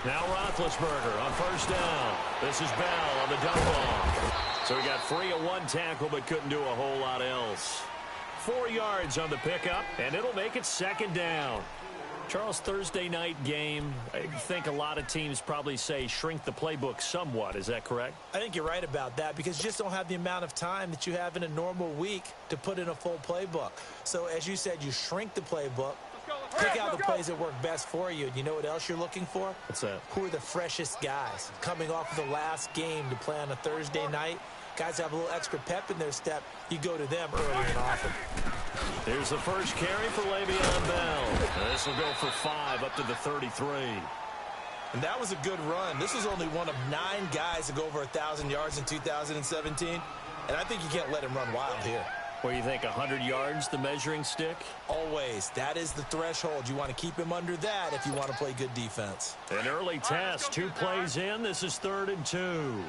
Now Roethlisberger on first down. This is Bell on the dump off. So he got free of one tackle but couldn't do a whole lot else. 4 yards on the pickup, and it'll make it second down. Charles, Thursday night game, I think a lot of teams probably say shrink the playbook somewhat. Is that correct? I think you're right about that because you just don't have the amount of time that you have in a normal week to put in a full playbook. So, as you said, you shrink the playbook, pick out the plays that work best for you. And you know what else you're looking for? What's that? Who are the freshest guys coming off of the last game to play on a Thursday night? Guys have a little extra pep in their step. You go to them early and often. Here's the first carry for Le'Veon Bell. This will go for 5 up to the 33. And that was a good run. This was only one of 9 guys to go over 1,000 yards in 2017. And I think you can't let him run wild here. What do you think, 100 yards, the measuring stick? Always. That is the threshold. You want to keep him under that if you want to play good defense. An early test, 2 plays in. This is 3rd and 2.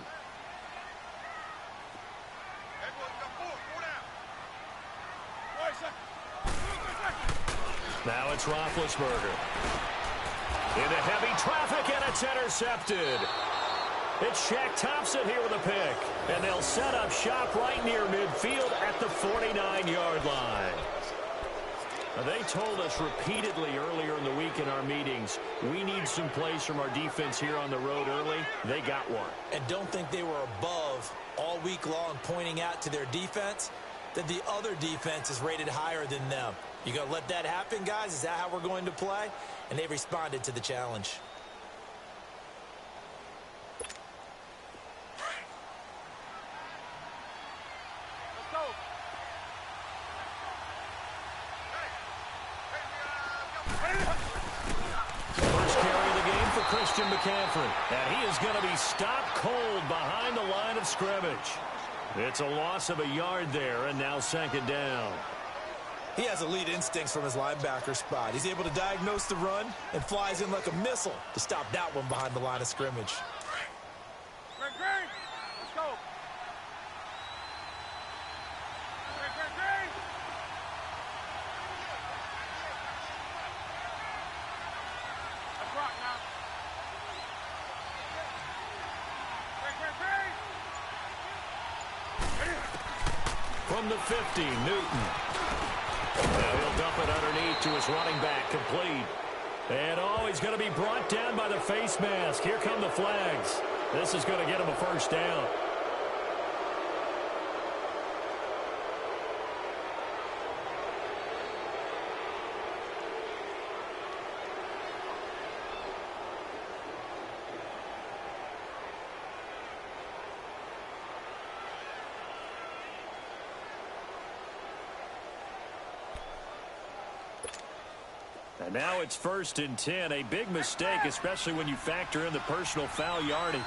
Now it's Roethlisberger. Into heavy traffic, and it's intercepted. It's Shaq Thompson here with a pick. And they'll set up shop right near midfield at the 49-yard line. Now, they told us repeatedly earlier in the week in our meetings, we need some plays from our defense here on the road early. They got one. And don't think they were above all week long pointing out to their defense that the other defense is rated higher than them. You going to let that happen, guys? Is that how we're going to play? And they responded to the challenge. First carry of the game for Christian McCaffrey. And he is going to be stopped cold behind the line of scrimmage. It's a loss of a yard there, and now second down. He has elite instincts from his linebacker spot. He's able to diagnose the run and flies in like a missile to stop that one behind the line of scrimmage. Let's go. Let's rock now. From the 50, Newton. Now he'll dump it underneath to his running back, complete. And he's going to be brought down by the face mask. Here come the flags. This is going to get him a first down. And now it's 1st and 10. A big mistake, especially when you factor in the personal foul yardage.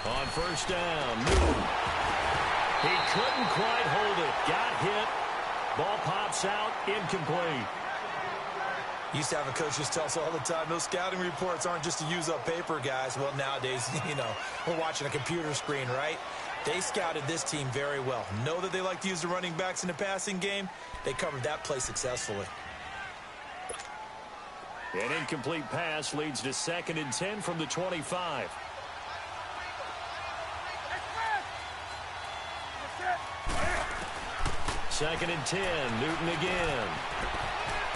On first down, Newton. He couldn't quite hold it. Got hit. Ball pops out, incomplete. Used to have coaches tell us all the time, those scouting reports aren't just to use up paper, guys. Well, nowadays, we're watching a computer screen, right? They scouted this team very well. Know that they like to use the running backs in the passing game. They covered that play successfully. An incomplete pass leads to 2nd and 10 from the 25. Second and 10, Newton again.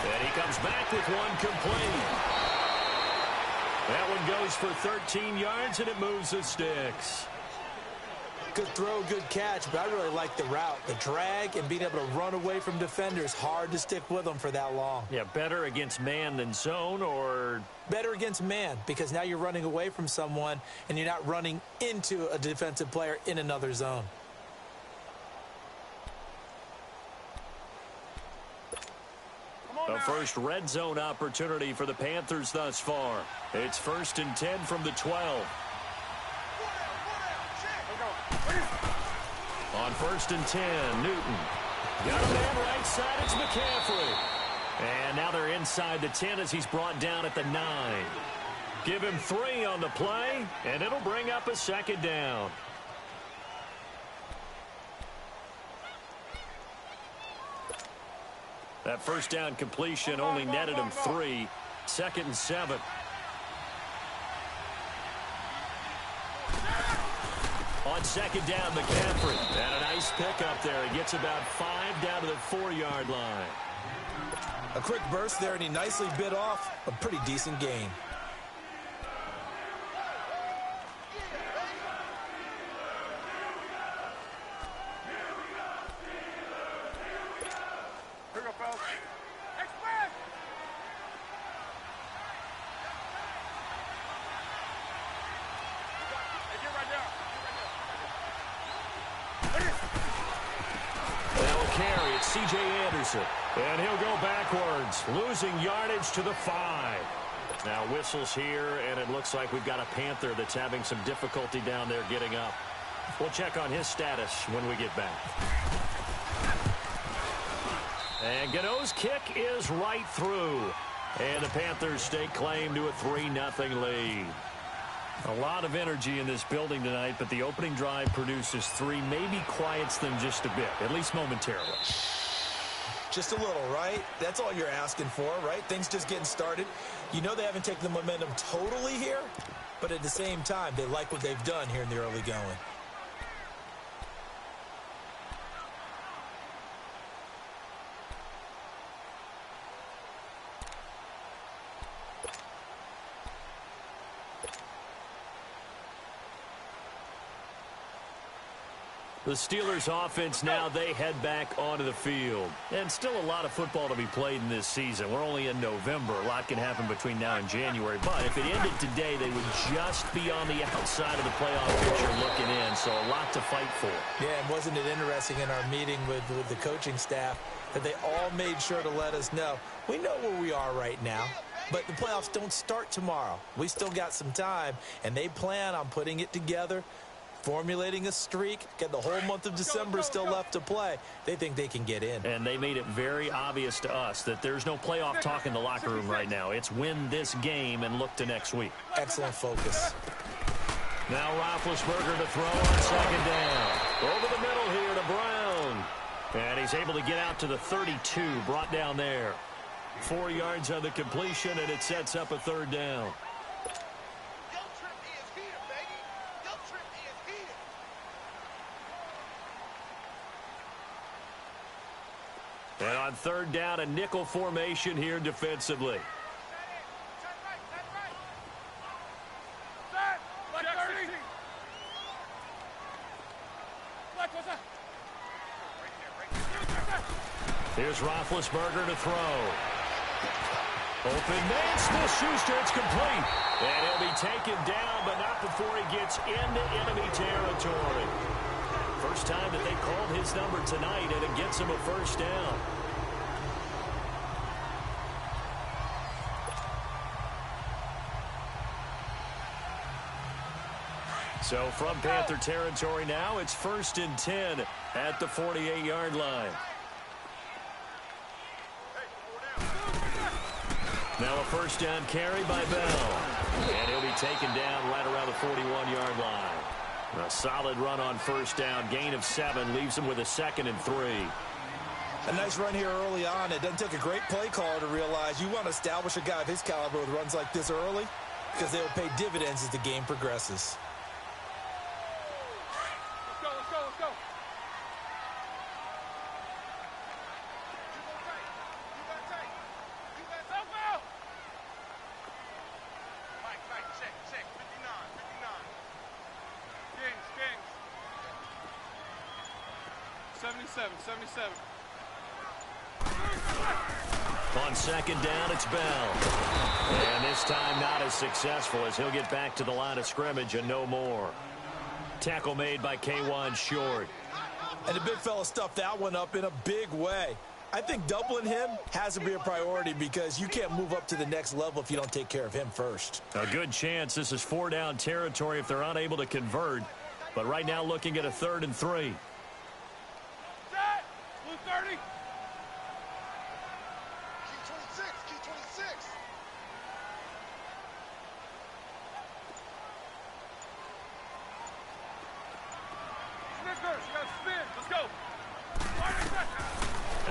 And he comes back with one complete. That one goes for 13 yards, and it moves the sticks. Good throw, good catch, but I really like the route. The drag and being able to run away from defenders, hard to stick with them for that long. Yeah, better against man than zone, or? Better against man, because now you're running away from someone, and you're not running into a defensive player in another zone. The first red zone opportunity for the Panthers thus far. It's 1st and 10 from the 12. On 1st and 10, Newton. Got a man right side, it's McCaffrey. And now they're inside the 10 as he's brought down at the 9. Give him 3 on the play, and it'll bring up a second down. That first down completion only netted him 3. 2nd and 7. On 2nd down, McCaffrey. And a nice pickup there. He gets about 5 down to the 4-yard line. A quick burst there, and he nicely bit off a pretty decent gain. Here we go, fellas. Express! Hey, get right there. That will carry. It's C.J. Anderson. And he'll go backwards, losing yardage to the 5. Now whistles here, and it looks like we've got a Panther that's having some difficulty down there getting up. We'll check on his status when we get back. And Gano's kick is right through. And the Panthers stake claim to a 3-0 lead. A lot of energy in this building tonight, but the opening drive produces 3, maybe quiets them just a bit, at least momentarily. Just a little, right? That's all you're asking for, right? Things just getting started. You know they haven't taken the momentum totally here, but at the same time, they like what they've done here in the early going. The Steelers offense now, they head back onto the field. And still a lot of football to be played in this season. We're only in November. A lot can happen between now and January. But if it ended today, they would just be on the outside of the playoff picture looking in. So a lot to fight for. Yeah, and wasn't it interesting in our meeting with the coaching staff that they all made sure to let us know, we know where we are right now, but the playoffs don't start tomorrow. We still got some time, and they plan on putting it together, formulating a streak, get the whole month of December still left to play. They think they can get in. And they made it very obvious to us that there's no playoff talk in the locker room right now. It's win this game and look to next week. Excellent focus. Now Roethlisberger to throw on 2nd down. Over the middle here to Brown. And he's able to get out to the 32, brought down there. 4 yards on the completion, and it sets up a 3rd down. And on 3rd down, a nickel formation here defensively. Here's Roethlisberger to throw. Open man, Smith-Schuster, it's complete. And he'll be taken down, but not before he gets into enemy territory. First time that they called his number tonight, and it gets him a 1st down. So from Panther territory now, it's 1st and 10 at the 48-yard line. Now a 1st down carry by Bell. And he'll be taken down right around the 41-yard line. A solid run on 1st down. Gain of 7 leaves him with a 2nd and 3. A nice run here early on. It doesn't take a great play caller to realize you want to establish a guy of his caliber with runs like this early because they will pay dividends as the game progresses. Let's go. Check. 59. 77. On 2nd down, it's Bell. And this time not as successful as he'll get back to the line of scrimmage and no more. Tackle made by K'Wan Short. And the big fella stuffed that one up in a big way. I think doubling him has to be a priority because you can't move up to the next level if you don't take care of him first. A good chance this is 4-down territory if they're unable to convert. But right now looking at a 3rd and 3. Set! Blue 30! Key 26! Snickers, you gotta spin. Let's go.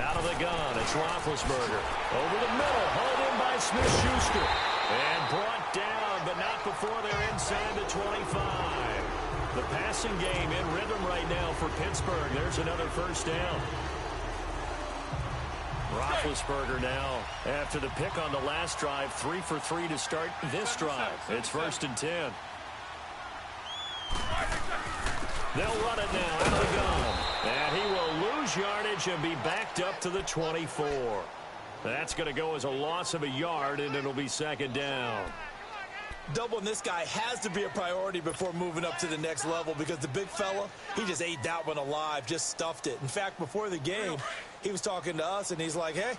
Out of the gun, it's Roethlisberger. Over the middle, hauled in by Smith-Schuster. And brought down, but not before they're inside the 25. The passing game in rhythm right now for Pittsburgh. There's another first down. Roethlisberger now, after the pick on the last drive, 3 for 3 to start this drive. It's 1st and 10. They'll run it now out of the gun. And he will lose yardage and be backed up to the 24. That's going to go as a loss of a yard, and it'll be 2nd down. Doubling this guy has to be a priority before moving up to the next level because the big fella, he just ate that one alive, just stuffed it. In fact, before the game, he was talking to us, and he's like, hey,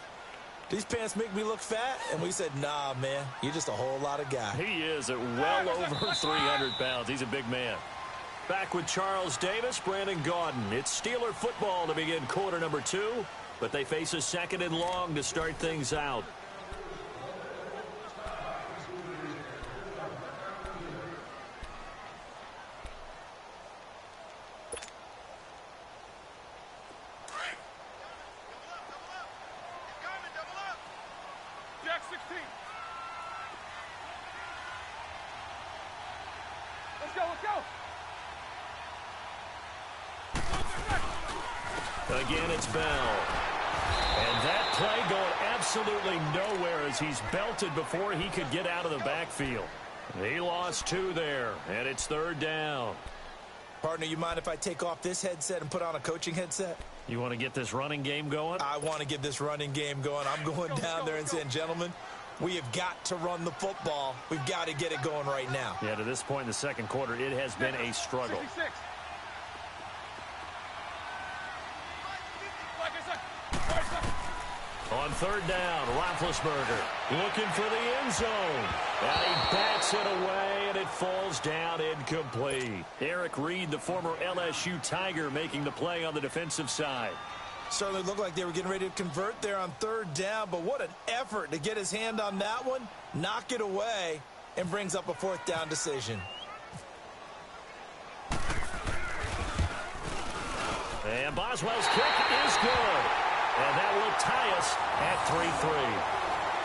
these pants make me look fat? And we said, nah, man, you're just a whole lot of guy. He is at well over 300 pounds. He's a big man. Back with Charles Davis, Brandon Gaudin. It's Steeler football to begin quarter number 2, but they face a 2nd and long to start things out. Jack 16. Let's go, let's go. Again, it's Bell. And that play going absolutely nowhere as he's belted before he could get out of the backfield. He lost 2 there, and it's 3rd down. Partner, you mind if I take off this headset and put on a coaching headset? You want to get this running game going? I want to get this running game going. I'm going down there and saying, gentlemen, we have got to run the football. We've got to get it going right now. Yeah, to this point in the second quarter, it has been a struggle. 66. On 3rd down, Roethlisberger looking for the end zone. And he bats it away, and it falls down incomplete. Eric Reed, the former LSU Tiger, making the play on the defensive side. Certainly looked like they were getting ready to convert there on 3rd down, but what an effort to get his hand on that one, knock it away, and brings up a 4th down decision. And Boswell's kick is good. And that will tie us at 3-3.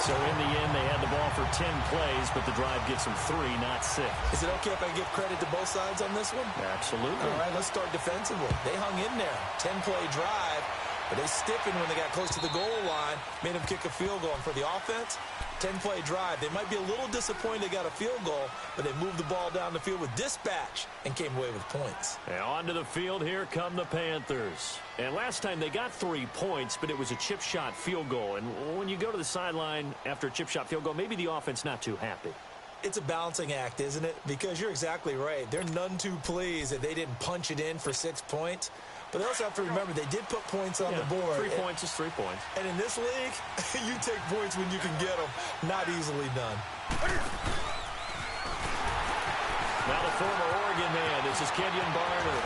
So in the end, they had the ball for 10 plays, but the drive gets them 3, not 6. Is it okay if I give credit to both sides on this one? Absolutely. All right, let's start defensively. They hung in there. 10-play drive, but they stiffened when they got close to the goal line, made them kick a field goal. And for the offense, 10-play drive. They might be a little disappointed they got a field goal, but they moved the ball down the field with dispatch and came away with points. And onto the field, here come the Panthers. And last time they got 3 points, but it was a chip shot field goal. And when you go to the sideline after a chip shot field goal, maybe the offense not too happy. It's a balancing act, isn't it? Because you're exactly right. They're none too pleased that they didn't punch it in for 6 points. But they also have to remember they did put points on the board. 3 points is 3 points. And in this league, you take points when you can get them. Not easily done. Now the former Oregon man, this is Kenyon Barner.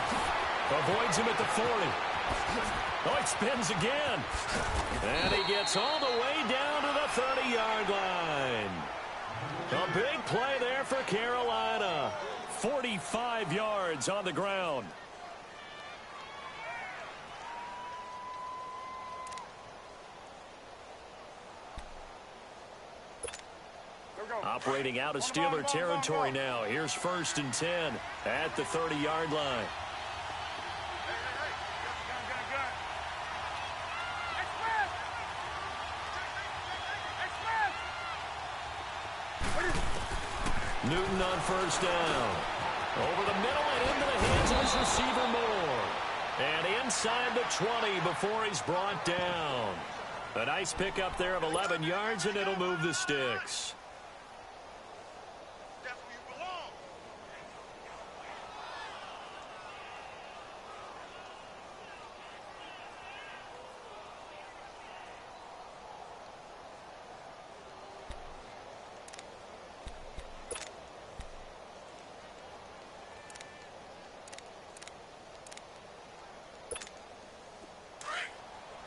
Avoids him at the 40. Oh, it spins again. And he gets all the way down to the 30-yard line. A big play there for Carolina. 45 yards on the ground. Operating out of Steeler territory now. Here's 1st and 10 at the 30-yard line. Newton on 1st down. Over the middle and into the hands of his receiver Moore. And inside the 20 before he's brought down. A nice pickup there of 11 yards, and it'll move the sticks.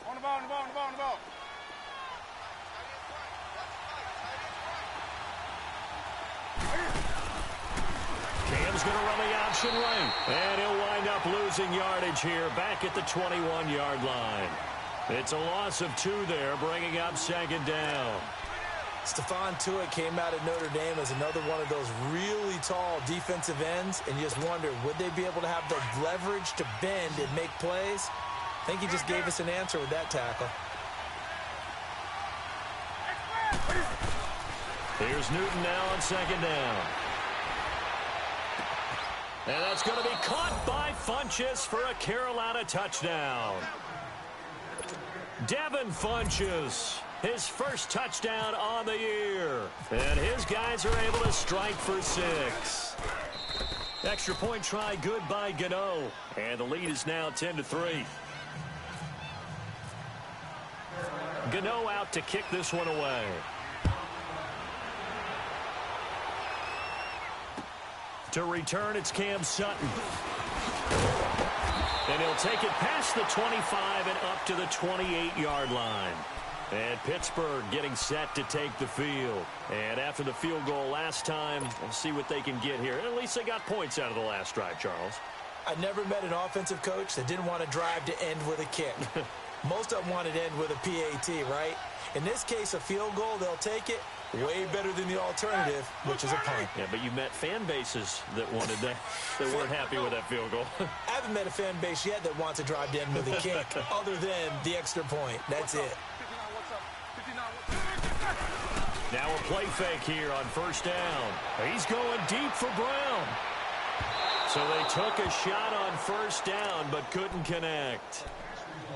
On the ball. Cam's going to run the option right. And he'll wind up losing yardage here back at the 21-yard line. It's a loss of 2 there, bringing up second down. Stephon Tuitt came out of Notre Dame as another one of those really tall defensive ends, and you just wonder, would they be able to have the leverage to bend and make plays? I think he just gave us an answer with that tackle. Here's Newton now on second down. And that's going to be caught by Funchess for a Carolina touchdown. Devin Funchess, his first touchdown on the year. And his guys are able to strike for 6. Extra point try good by Gano. And the lead is now 10-3. Gano out to kick this one away. To return, it's Cam Sutton. And he'll take it past the 25 and up to the 28-yard line. And Pittsburgh getting set to take the field. And after the field goal last time, we'll see what they can get here. At least they got points out of the last drive, Charles. I never met an offensive coach that didn't want to drive to end with a kick. Most of them wanted to end with a PAT, right? In this case, a field goal, they'll take it. Way better than the alternative, which is a punt. Yeah, but you met fan bases that wanted that, that weren't happy with that field goal. I haven't met a fan base yet that wants to drive to end with a kick, other than the extra point. That's it. Now a play fake here on first down. He's going deep for Brown. So they took a shot on first down, but couldn't connect.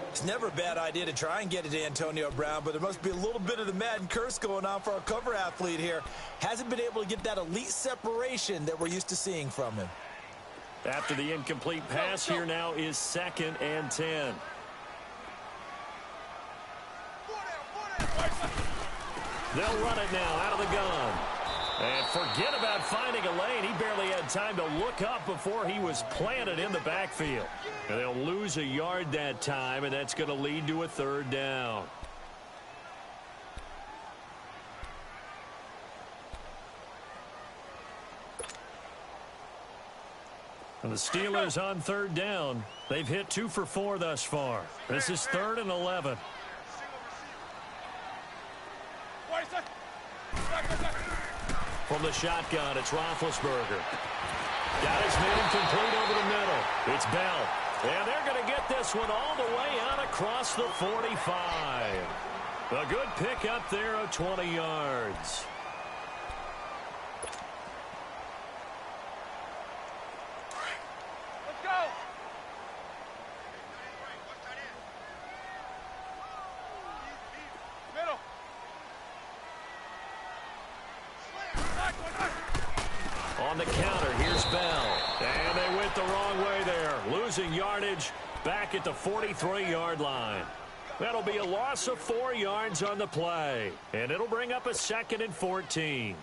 It's never a bad idea to try and get it to Antonio Brown, but there must be a little bit of the Madden curse going on for our cover athlete here. Hasn't been able to get that elite separation that we're used to seeing from him. After the incomplete pass, here now is 2nd and 10. They'll run it now out of the gun. And forget about finding a lane. He barely had time to look up before he was planted in the backfield. And they'll lose a yard that time, and that's going to lead to a 3rd down. And the Steelers on 3rd down. They've hit 2 for 4 thus far. This is 3rd and 11. From the shotgun, it's Roethlisberger. Got his man complete over the middle. It's Bell. And they're going to get this one all the way out across the 45. A good pickup there of 20 yards. Let's go. Middle. On the counter, here's Bell. And they went the wrong way there. Losing yardage back at the 43-yard line. That'll be a loss of 4 yards on the play. And it'll bring up a 2nd and 14.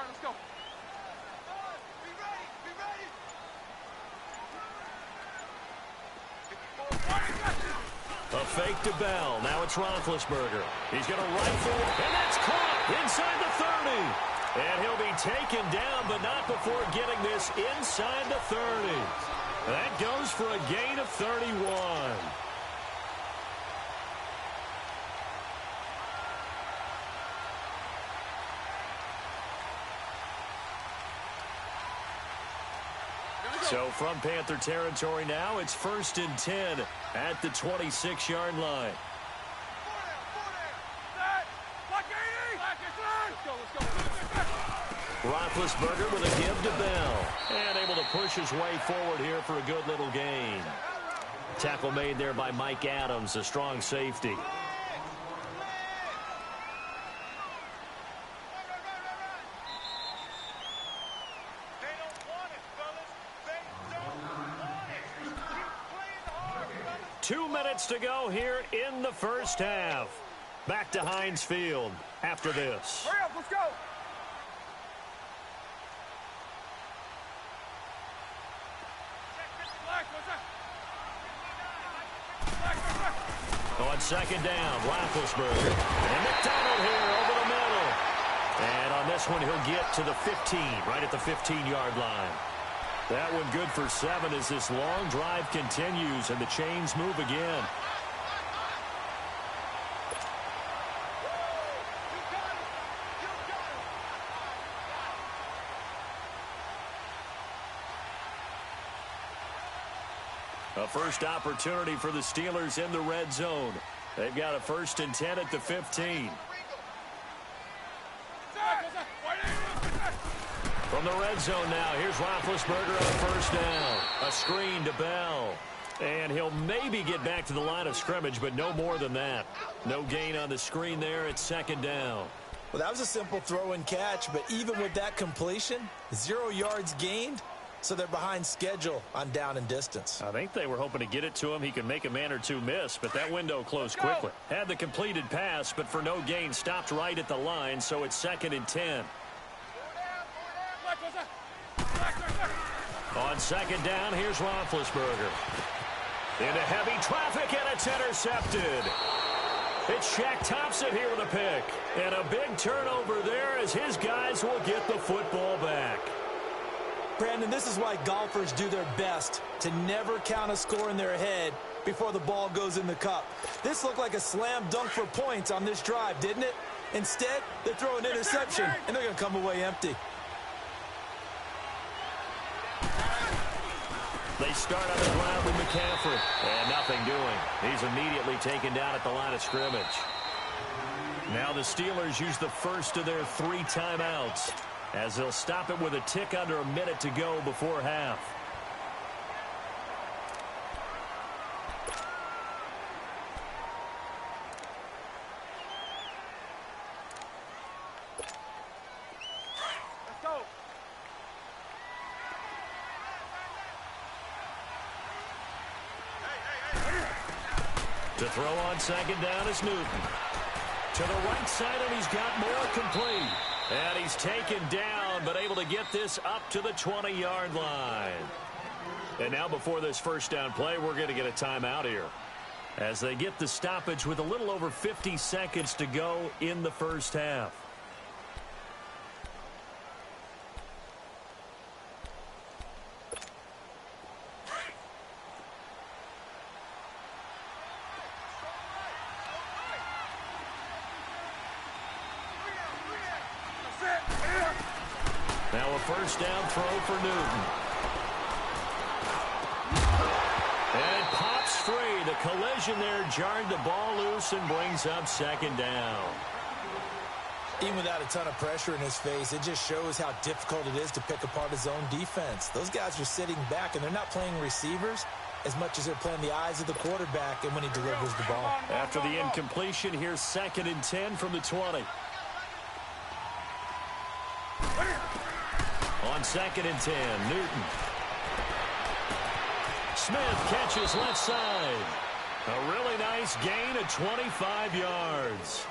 Let's go. A fake to Bell. Now it's Roethlisberger. He's going to rifle, and that's caught inside the 30. And he'll be taken down, but not before getting this inside the 30. That goes for a gain of 31. So from Panther territory now, it's 1st and 10 at the 26-yard line. Roethlisberger with a give to Bell. And able to push his way forward here for a good little gain. Tackle made there by Mike Adams, a strong safety. Two minutes to go here in the first half. Back to Heinz Field after this. Hurry up, let's go. Black, On second down, Roethlisberger. And McDonald here over the middle. And on this one, he'll get to the 15, right at the 15-yard line. That one good for 7 as this long drive continues and the chains move again. A first opportunity for the Steelers in the red zone. They've got a 1st and 10 at the 15. From the red zone now, here's Roethlisberger on 1st down. A screen to Bell. And he'll maybe get back to the line of scrimmage, but no more than that. No gain on the screen there at 2nd down. Well, that was a simple throw and catch, but even with that completion, 0 yards gained. So they're behind schedule on down and distance. I think they were hoping to get it to him. He could make a man or two miss, but that window closed quickly. Had the completed pass, but for no gain, stopped right at the line, so it's 2nd and 10. On 2nd down, here's Roethlisberger. Into heavy traffic, and it's intercepted. It's Shaq Thompson here with a pick. And a big turnover there as his guys will get the football back. Brandon, this is why golfers do their best to never count a score in their head before the ball goes in the cup. This looked like a slam dunk for points on this drive, didn't it? Instead, they throw an interception, and they're going to come away empty. They start on the ground with McCaffrey. And nothing doing. He's immediately taken down at the line of scrimmage. Now the Steelers use the first of their 3 timeouts, as they'll stop it with a tick under a minute to go before half. Let's go. To throw on 2nd down is Newton. To the right side, and he's got more complete. And he's taken down, but able to get this up to the 20-yard line. And now before this 1st down play, we're going to get a timeout here, as they get the stoppage with a little over 50 seconds to go in the 1st half. Now a 1st down throw for Newton. And it pops free. The collision there jarred the ball loose and brings up 2nd down. Even without a ton of pressure in his face, it just shows how difficult it is to pick apart his own defense. Those guys are sitting back, and they're not playing receivers as much as they're playing the eyes of the quarterback and when he delivers the ball. After the incompletion, here's 2nd and 10 from the 20. On 2nd and 10, Newton. Smith catches left side. A really nice gain of 25 yards.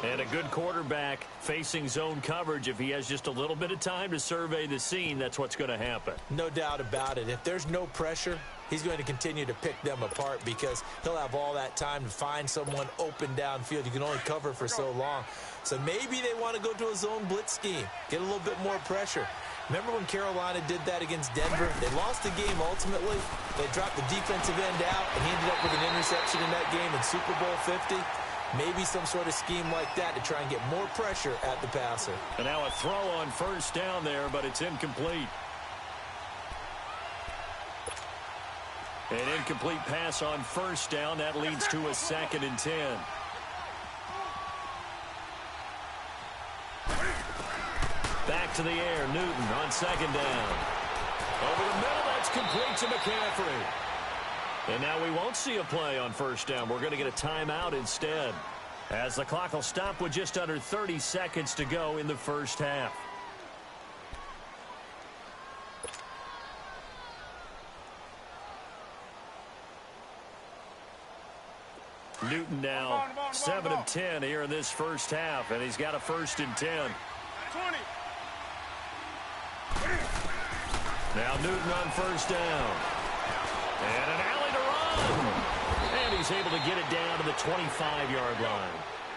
And a good quarterback facing zone coverage. If he has just a little bit of time to survey the scene, that's what's going to happen. No doubt about it. If there's no pressure, he's going to continue to pick them apart because he'll have all that time to find someone open downfield. You can only cover for so long. So maybe they want to go to a zone blitz scheme, get a little bit more pressure. Remember when Carolina did that against Denver? They lost the game ultimately. They dropped the defensive end out, and he ended up with an interception in that game in Super Bowl 50. Maybe some sort of scheme like that to try and get more pressure at the passer. And now a throw on 1st down there, but it's incomplete. An incomplete pass on 1st down. That leads to a 2nd and 10. Back to the air, Newton on 2nd down. Over the middle, that's complete to McCaffrey. And now we won't see a play on 1st down. We're going to get a timeout instead, as the clock will stop with just under 30 seconds to go in the 1st half. Newton now 7 of 10 here in this 1st half, and he's got a 1st and 10. 20. Now Newton on 1st down. And an alley to run. And he's able to get it down to the 25-yard line.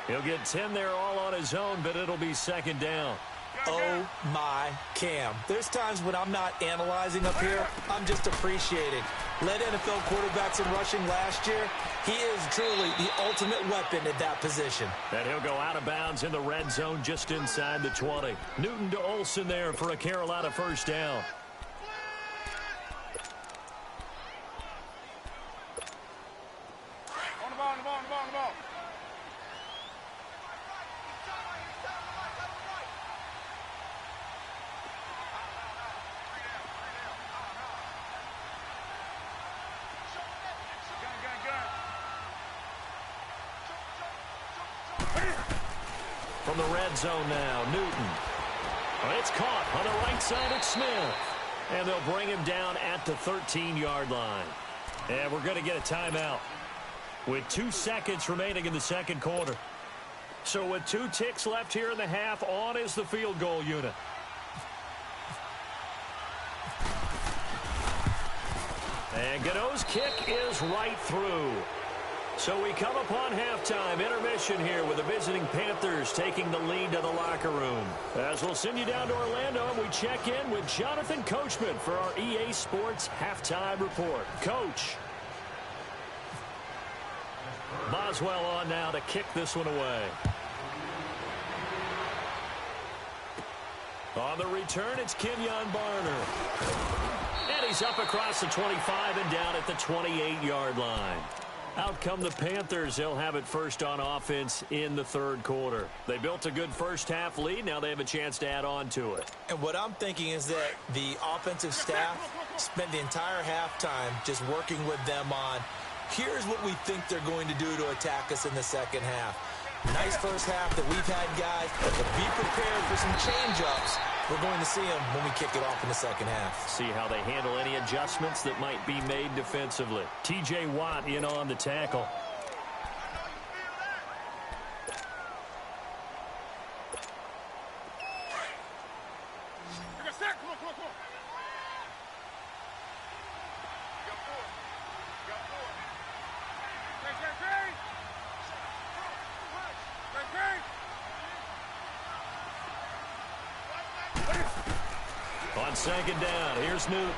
He'll get 10 there all on his own, but it'll be second down. Oh, my Cam. There's times when I'm not analyzing up here. I'm just appreciating. Led NFL quarterbacks in rushing last year. He is truly the ultimate weapon at that position. And he'll go out of bounds in the red zone just inside the 20. Newton to Olsen there for a Carolina first down. On the ball, on the ball, on the ball, on the ball. From the red zone now, Newton. It's caught on the right side at Smith. And they'll bring him down at the 13-yard line. And we're going to get a timeout with 2 seconds remaining in the second quarter. So with 2 ticks left here in the half, on is the field goal unit. And Gano's kick is right through. So we come upon halftime intermission here with the visiting Panthers taking the lead to the locker room. As we'll send you down to Orlando, and we check in with Jonathan Coachman for our EA Sports halftime report. Coach. Boswell on now to kick this one away. On the return, it's Kenyon Barner. And he's up across the 25 and down at the 28-yard line. Out come the Panthers. They'll have it first on offense in the third quarter. They built a good first-half lead. Now they have a chance to add on to it. And what I'm thinking is that the offensive staff spent the entire halftime just working with them on, here's what we think they're going to do to attack us in the second half. Nice first half that we've had, guys, but be prepared for some change-ups. We're going to see them when we kick it off in the second half. See how they handle any adjustments that might be made defensively. T.J. Watt in on the tackle. Take a sack. Come on, come on, come on. You got 4. You got 4. Hey. On second down, here's Newton.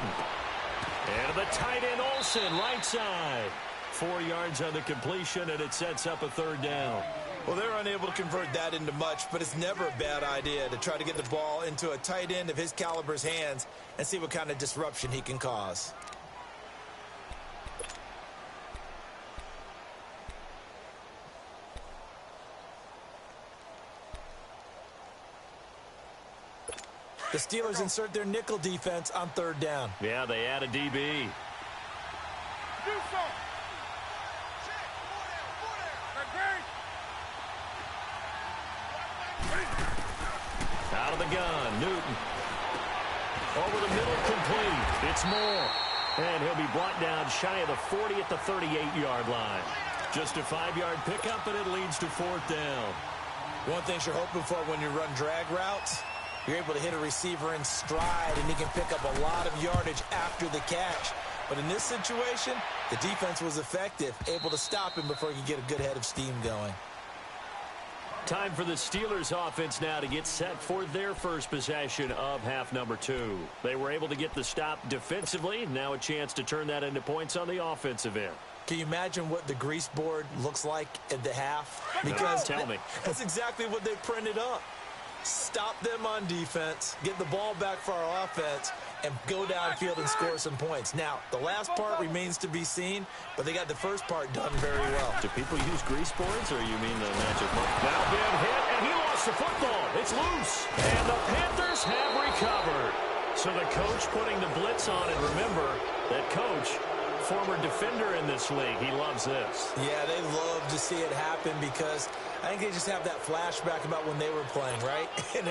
And the tight end Olsen, right side. 4 yards on the completion, and it sets up a third down. Well, they're unable to convert that into much, but it's never a bad idea to try to get the ball into a tight end of his caliber's hands and see what kind of disruption he can cause. The Steelers insert their nickel defense on third down. Yeah, they add a DB. Do so. Out of the gun, Newton. Over the middle, complete. It's Moore. And he'll be brought down shy of the 40 at the 38-yard line. Just a 5-yard pickup, and it leads to fourth down. One thing you're hoping for when you run drag routes, you're able to hit a receiver in stride, and he can pick up a lot of yardage after the catch. But in this situation, the defense was effective, able to stop him before he could get a good head of steam going. Time for the Steelers offense now to get set for their first possession of half number 2. They were able to get the stop defensively. Now a chance to turn that into points on the offensive end. Can you imagine what the grease board looks like at the half? Because tell me. That's exactly what they printed up. Stop them on defense, get the ball back for our offense, and go downfield and score some points. Now, the last part remains to be seen, but they got the first part done very well. Do people use grease boards, or you mean the magic mark? Now been hit, and he lost the football. It's loose, and the Panthers have recovered. So the coach putting the blitz on, and remember, that coach, former defender in this league, he loves this. Yeah, they love to see it happen because I think they just have that flashback about when they were playing, right? And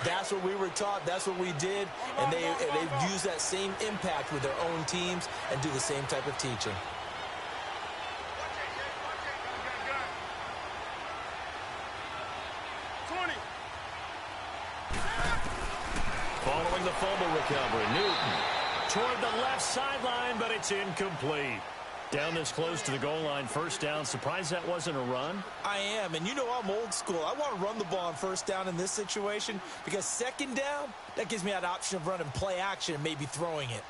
that's what we were taught. That's what we did. And they use that same impact with their own teams and do the same type of teaching. Following the fumble recovery, Newton toward the left sideline, but it's incomplete. Down this close to the goal line, first down. Surprised that wasn't a run? I am, and you know I'm old school. I want to run the ball on first down in this situation because second down, that gives me that option of running play action and maybe throwing it.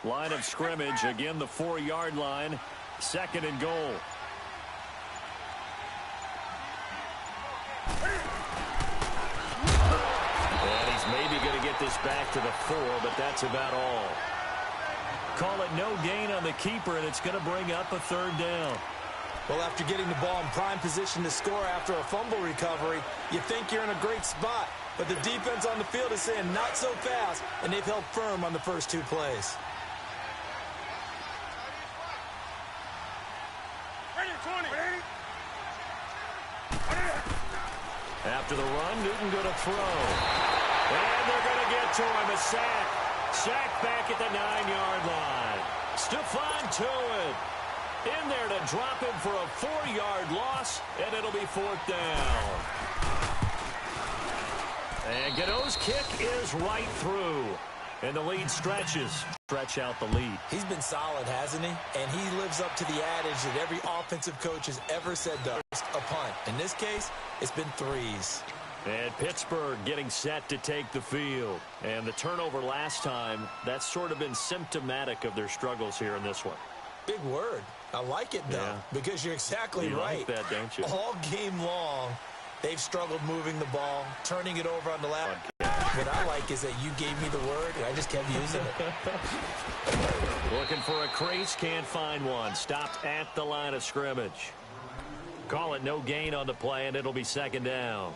Line of scrimmage, again the 4-yard line, second and goal. And he's maybe going to get this back to the 4, but that's about all. Call it no gain on the keeper, and it's going to bring up a third down. Well, after getting the ball in prime position to score after a fumble recovery, you think you're in a great spot. But the defense on the field is saying not so fast, and they've held firm on the first 2 plays. After the run, Newton going to throw. And they're going to get to him. A sack. Sack back at the 9-yard line. Stephon Tuitt in there to drop him for a 4-yard loss, and it'll be 4th down. And Godot's kick is right through. And the lead stretches. Stretch out the lead. He's been solid, hasn't he? And he lives up to the adage that every offensive coach has ever said to us, a punt. In this case, it's been 3s. And Pittsburgh getting set to take the field. And the turnover last time, that's sort of been symptomatic of their struggles here in this one. Big word. I like it, though, because you're exactly right. You like that, don't you? All game long, they've struggled moving the ball, turning it over on the left. What I like is that you gave me the word, and I just kept using it. Looking for a crease, can't find one. Stopped at the line of scrimmage. Call it no gain on the play, and it'll be second down.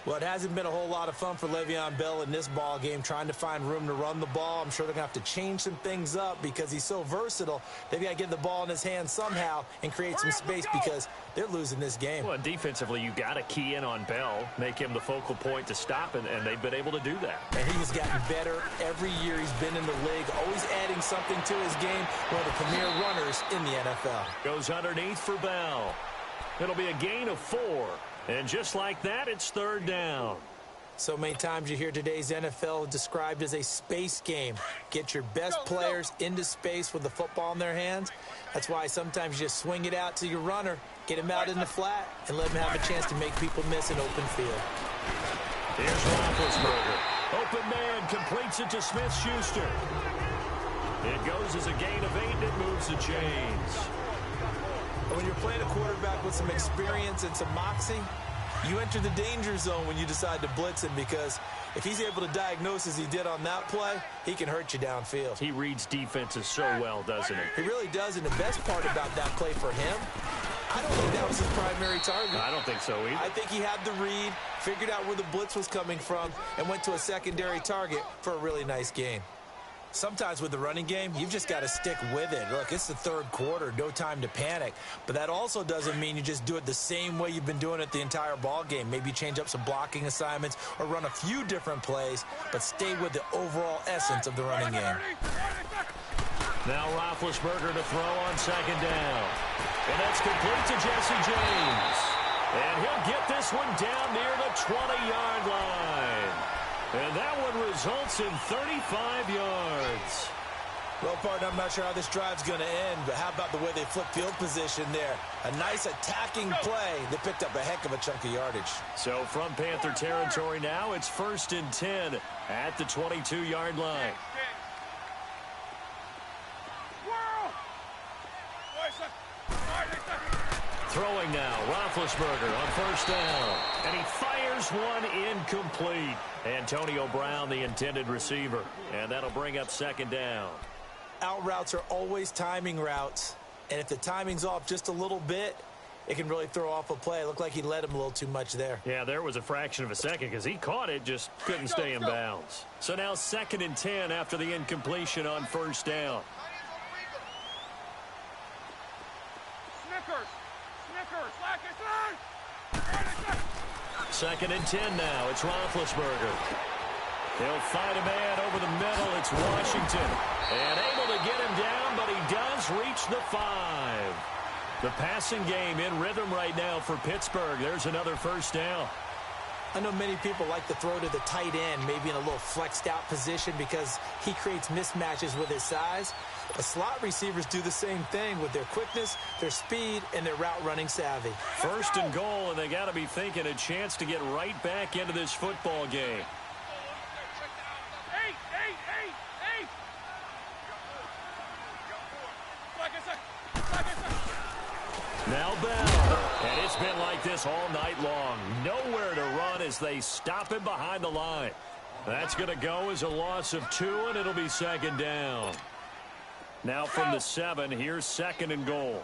Well, it hasn't been a whole lot of fun for Le'Veon Bell in this ball game, trying to find room to run the ball. I'm sure they're going to have to change some things up because he's so versatile. They've got to get the ball in his hands somehow and create some space because they're losing this game. Well, defensively, you got to key in on Bell, make him the focal point to stop, and they've been able to do that. And he's gotten better every year he's been in the league, always adding something to his game, one of the premier runners in the NFL. Goes underneath for Bell. It'll be a gain of 4. And just like that, it's third down. So many times you hear today's NFL described as a space game. Get your best players into space with the football in their hands. That's why sometimes you just swing it out to your runner, get him out in the flat, and let him have a chance to make people miss an open field. Here's Roethlisberger. Open man, completes it to Smith-Schuster. It goes as a gain of 8, and it moves the chains. When you're playing a quarterback with some experience and some moxie, you enter the danger zone when you decide to blitz him, because if he's able to diagnose as he did on that play, he can hurt you downfield. He reads defenses so well, doesn't he? He really does, and the best part about that play for him, I don't think that was his primary target. I don't think so either. I think he had the read, figured out where the blitz was coming from, and went to a secondary target for a really nice gain. Sometimes with the running game, you've just got to stick with it. Look, it's the third quarter, no time to panic. But that also doesn't mean you just do it the same way you've been doing it the entire ball game. Maybe change up some blocking assignments or run a few different plays, but stay with the overall essence of the running game. Now Roethlisberger to throw on second down. And that's complete to Jesse James. And he'll get this one down near the 20-yard line. And that one results in 35 yards. Well, partner, I'm not sure how this drive's going to end, but how about the way they flip field position there? A nice attacking play. They picked up a heck of a chunk of yardage. So from Panther territory now, it's 1st and 10 at the 22-yard line. Throwing now, Roethlisberger on first down. And he fires one incomplete. Antonio Brown, the intended receiver. And that'll bring up second down. Out routes are always timing routes. And if the timing's off just a little bit, it can really throw off a play. It looked like he led him a little too much there. Yeah, there was a fraction of a second because he caught it, just couldn't stay in bounds. So now 2nd and 10 after the incompletion on first down. Snickers, slack it 2nd and 10 now. It's Roethlisberger. He'll fight a man over the middle. It's Washington. And able to get him down, but he does reach the 5. The passing game in rhythm right now for Pittsburgh. There's another first down. I know many people like to throw to the tight end, maybe in a little flexed out position because he creates mismatches with his size. But slot receivers do the same thing with their quickness, their speed, and their route running savvy. 1st and goal, and they got to be thinking a chance to get right back into this football game. Now Bell, and it's been like this all night long. Nowhere to run as they stop him behind the line. That's going to go as a loss of 2, and it'll be 2nd down. Now from the 7, here's 2nd and goal.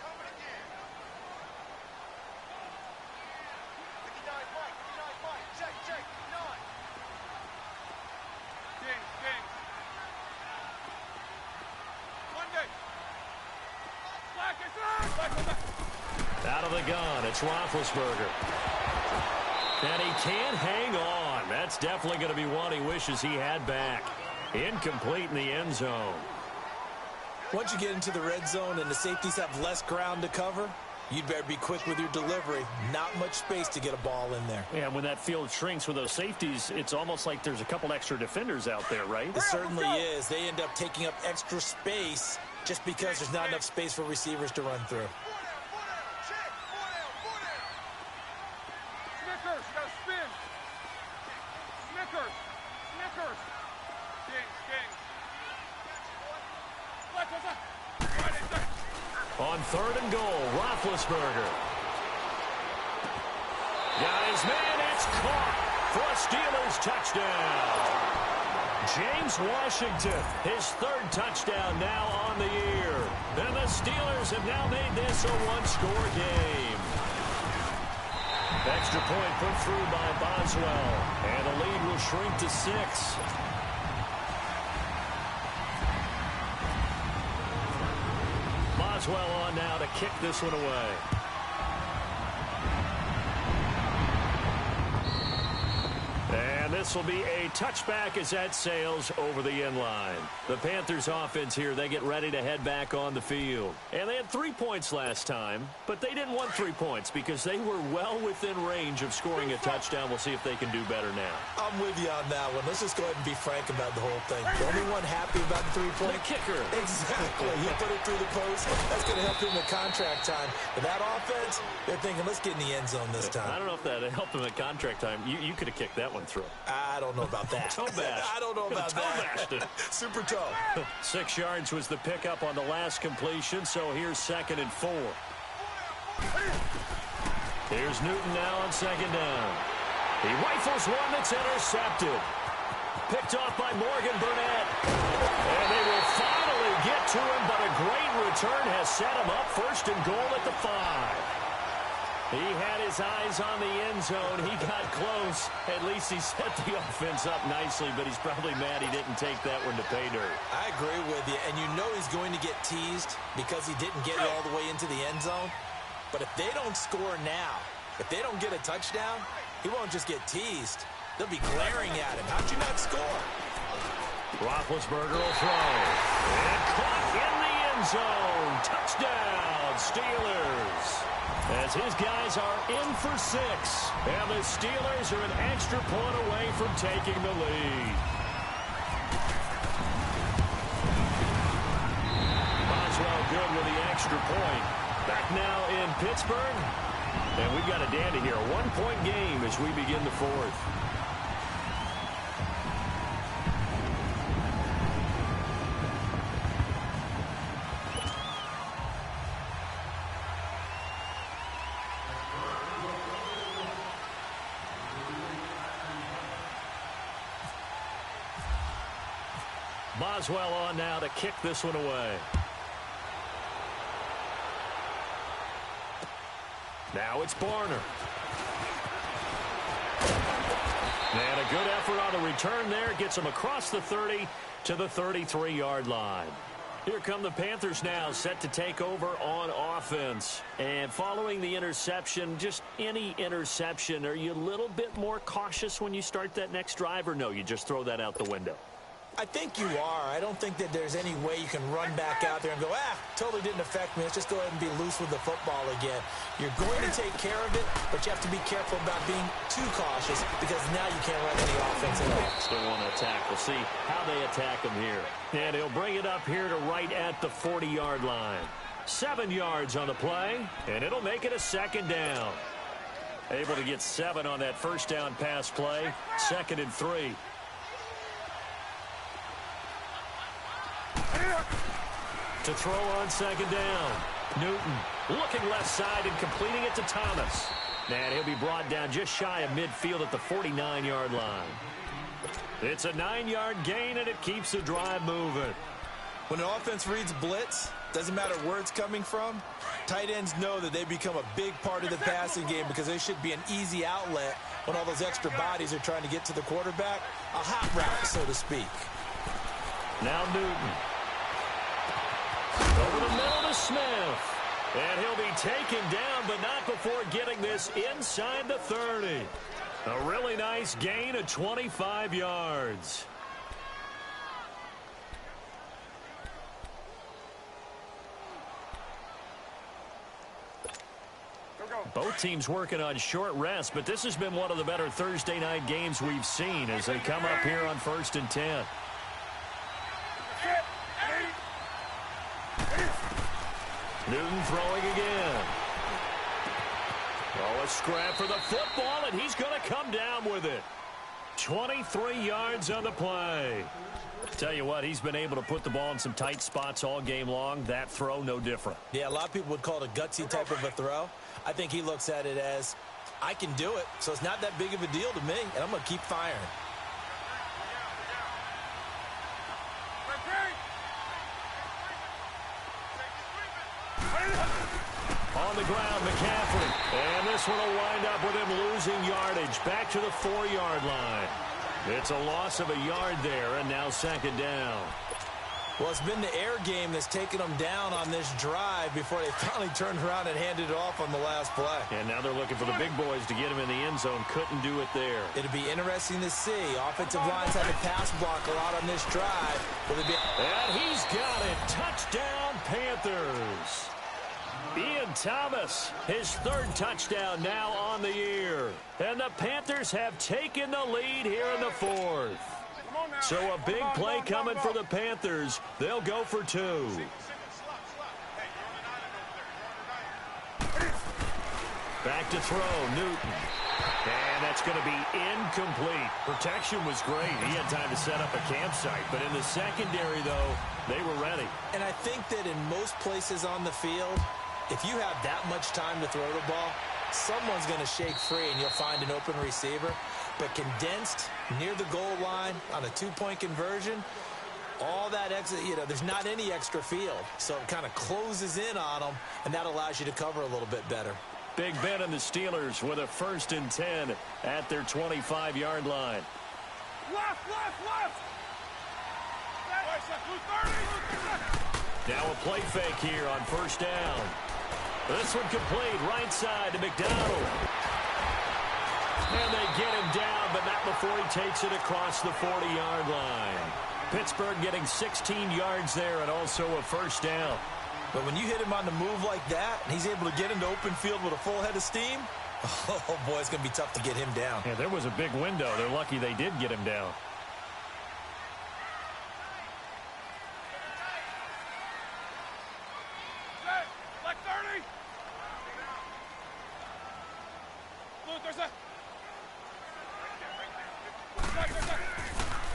Out of the gun, it's Roethlisberger. And he can't hang on. That's definitely going to be one he wishes he had back. Incomplete in the end zone. Once you get into the red zone and the safeties have less ground to cover, you'd better be quick with your delivery. Not much space to get a ball in there. Yeah, when that field shrinks with those safeties, it's almost like there's a couple extra defenders out there, right? It certainly is. They end up taking up extra space just because there's not enough space for receivers to run through. On 3rd and goal, Roethlisberger. Got his man, it's caught for a Steelers touchdown. James Washington, his 3rd touchdown now on the year. And the Steelers have now made this a 1-score game. Extra point put through by Boswell, and the lead will shrink to 6. Boswell on now to kick this one away. And this will be a touchback as that sails over the end line. The Panthers offense here, they get ready to head back on the field. And they had 3 points last time, but they didn't want 3 points because they were well within range of scoring a touchdown. We'll see if they can do better now. I'm with you on that one. Let's just go ahead and be frank about the whole thing. The only one happy about the 3-point? The kicker. Exactly. He put it through the post. That's going to help him in contract time. But that offense, they're thinking, let's get in the end zone this time. I don't know if that helped him at contract time. You could have kicked that one through. I don't know about that. Toe bash. I don't know about that. Super toe. 6 yards was the pickup on the last completion, so here's 2nd and 4. Here's Newton now on 2nd down. He rifles one that's intercepted. Picked off by Morgan Burnett. And they will finally get to him, but a great return has set him up 1st and goal at the 5. He had his eyes on the end zone. He got close. At least he set the offense up nicely, but he's probably mad he didn't take that one to pay dirt. I agree with you, and you know he's going to get teased because he didn't get it all the way into the end zone. But if they don't score now, if they don't get a touchdown, he won't just get teased. They'll be glaring at him. How'd you not score? Roethlisberger will throw. And caught in the end zone. Touchdown, Steelers. As his guys are in for 6. And the Steelers are an extra point away from taking the lead. Boswell good with the extra point. Back now in Pittsburgh. And we've got a dandy here. A 1-point game as we begin the 4th. Boswell on now to kick this one away. Now it's Barner. And a good effort on the return there. Gets him across the 30 to the 33-yard line. Here come the Panthers now, set to take over on offense. And following the interception, just any interception, are you a little bit more cautious when you start that next drive, or no, you just throw that out the window? I think you are. I don't think that there's any way you can run back out there and go, totally didn't affect me. Let's just go ahead and be loose with the football again. You're going to take care of it, but you have to be careful about being too cautious because now you can't run any offense at all. Still want to attack. We'll see how they attack him here. And he'll bring it up here to right at the 40-yard line. 7 yards on the play, and it'll make it a second down. Able to get 7 on that first down pass play. 2nd and 3. To throw on 2nd down. Newton looking left side and completing it to Thomas. And he'll be brought down just shy of midfield at the 49-yard line. It's a 9-yard gain, and it keeps the drive moving. When an offense reads blitz, doesn't matter where it's coming from, tight ends know that they become a big part of the passing game because they should be an easy outlet when all those extra bodies are trying to get to the quarterback. A hot route, so to speak. Now Newton. Over the middle to Smith. And he'll be taken down, but not before getting this inside the 30. A really nice gain of 25 yards. Both teams working on short rest, but this has been one of the better Thursday night games we've seen as they come up here on 1st and 10. Newton throwing again. Oh, a scrap for the football, and he's going to come down with it. 23 yards on the play. Tell you what, he's been able to put the ball in some tight spots all game long. That throw, no different. Yeah, a lot of people would call it a gutsy type of a throw. I think he looks at it as, I can do it, so it's not that big of a deal to me, and I'm going to keep firing. On the ground, McCaffrey. And this one will wind up with him losing yardage. Back to the 4-yard line. It's a loss of a yard there, and now 2nd down. Well, it's been the air game that's taken them down on this drive before they finally turned around and handed it off on the last play. And now they're looking for the big boys to get him in the end zone. Couldn't do it there. It'll be interesting to see. Offensive lines had to pass block a lot on this drive. And he's got it. Touchdown, Panthers. Ian Thomas, his 3rd touchdown now on the year. And the Panthers have taken the lead here in the 4th. So a big play coming for the Panthers. They'll go for 2. Back to throw, Newton. And that's going to be incomplete. Protection was great. He had time to set up a campsite. But in the secondary, though, they were ready. And I think that in most places on the field, if you have that much time to throw the ball, someone's going to shake free and you'll find an open receiver. But condensed near the goal line on a 2-point conversion, all that extra, there's not any extra field. So it kind of closes in on them, and that allows you to cover a little bit better. Big Ben and the Steelers with a 1st and 10 at their 25-yard line. Left. Now a play fake here on 1st down. This one complete, right side to McDonald. And they get him down, but not before he takes it across the 40-yard line. Pittsburgh getting 16 yards there and also a 1st down. But when you hit him on the move like that, and he's able to get into open field with a full head of steam, oh, boy, it's going to be tough to get him down. Yeah, there was a big window. They're lucky they did get him down.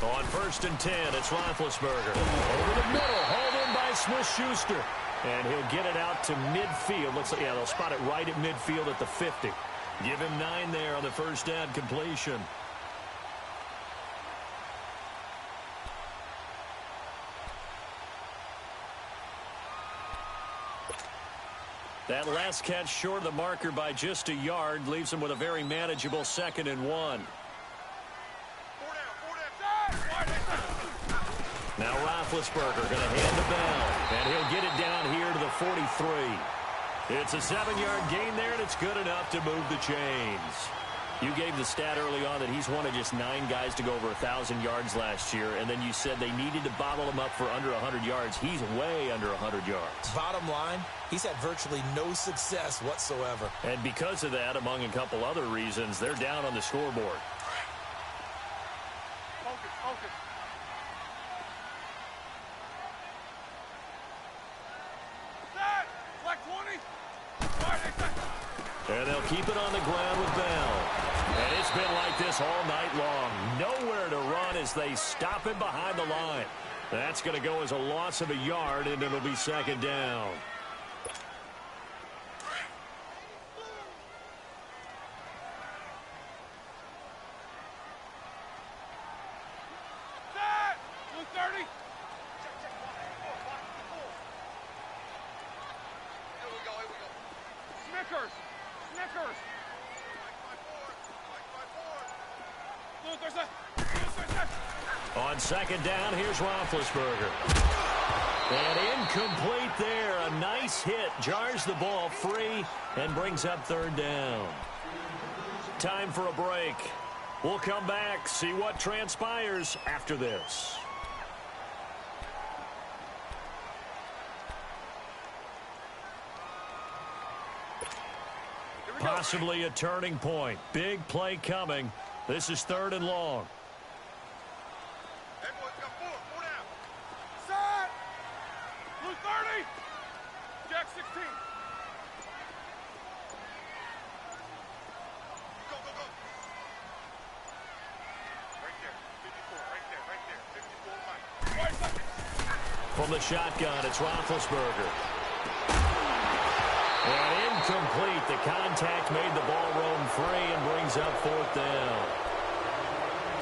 On 1st and 10, it's Roethlisberger. Over the middle, hauled in by Smith-Schuster. And he'll get it out to midfield. Looks like, they'll spot it right at midfield at the 50. Give him 9 there on the 1st down completion. That last catch short of the marker by just a yard leaves him with a very manageable 2nd and 1. Now Roethlisberger going to hand the bell, and he'll get it down here to the 43. It's a 7-yard gain there, and it's good enough to move the chains. You gave the stat early on that he's one of just 9 guys to go over 1,000 yards last year, and then you said they needed to bottle him up for under 100 yards. He's way under 100 yards. Bottom line, he's had virtually no success whatsoever. And because of that, among a couple other reasons, they're down on the scoreboard. Focus, focus. Set! Flag 20. And they'll keep it on the ground with Bell. And it's been like this all night long. Nowhere to run as they stop him behind the line. That's going to go as a loss of a yard, and it'll be 2nd down. Set! Blue 30. Here we go, here we go. Snickers. Snickers. Blue 30. On 2nd down, here's Roethlisberger. And incomplete there. A nice hit. Jars the ball free and brings up 3rd down. Time for a break. We'll come back, see what transpires after this. Possibly a turning point. Big play coming. This is 3rd and long. Hey, boys, got 4 down. Set! Blue 30. Jack 16. Go, go, go. Right there, 54, right there, 54 Mike. Right side. From the shotgun, it's Roethlisberger. And incomplete. The contact made the ball roam free and brings up 4th down.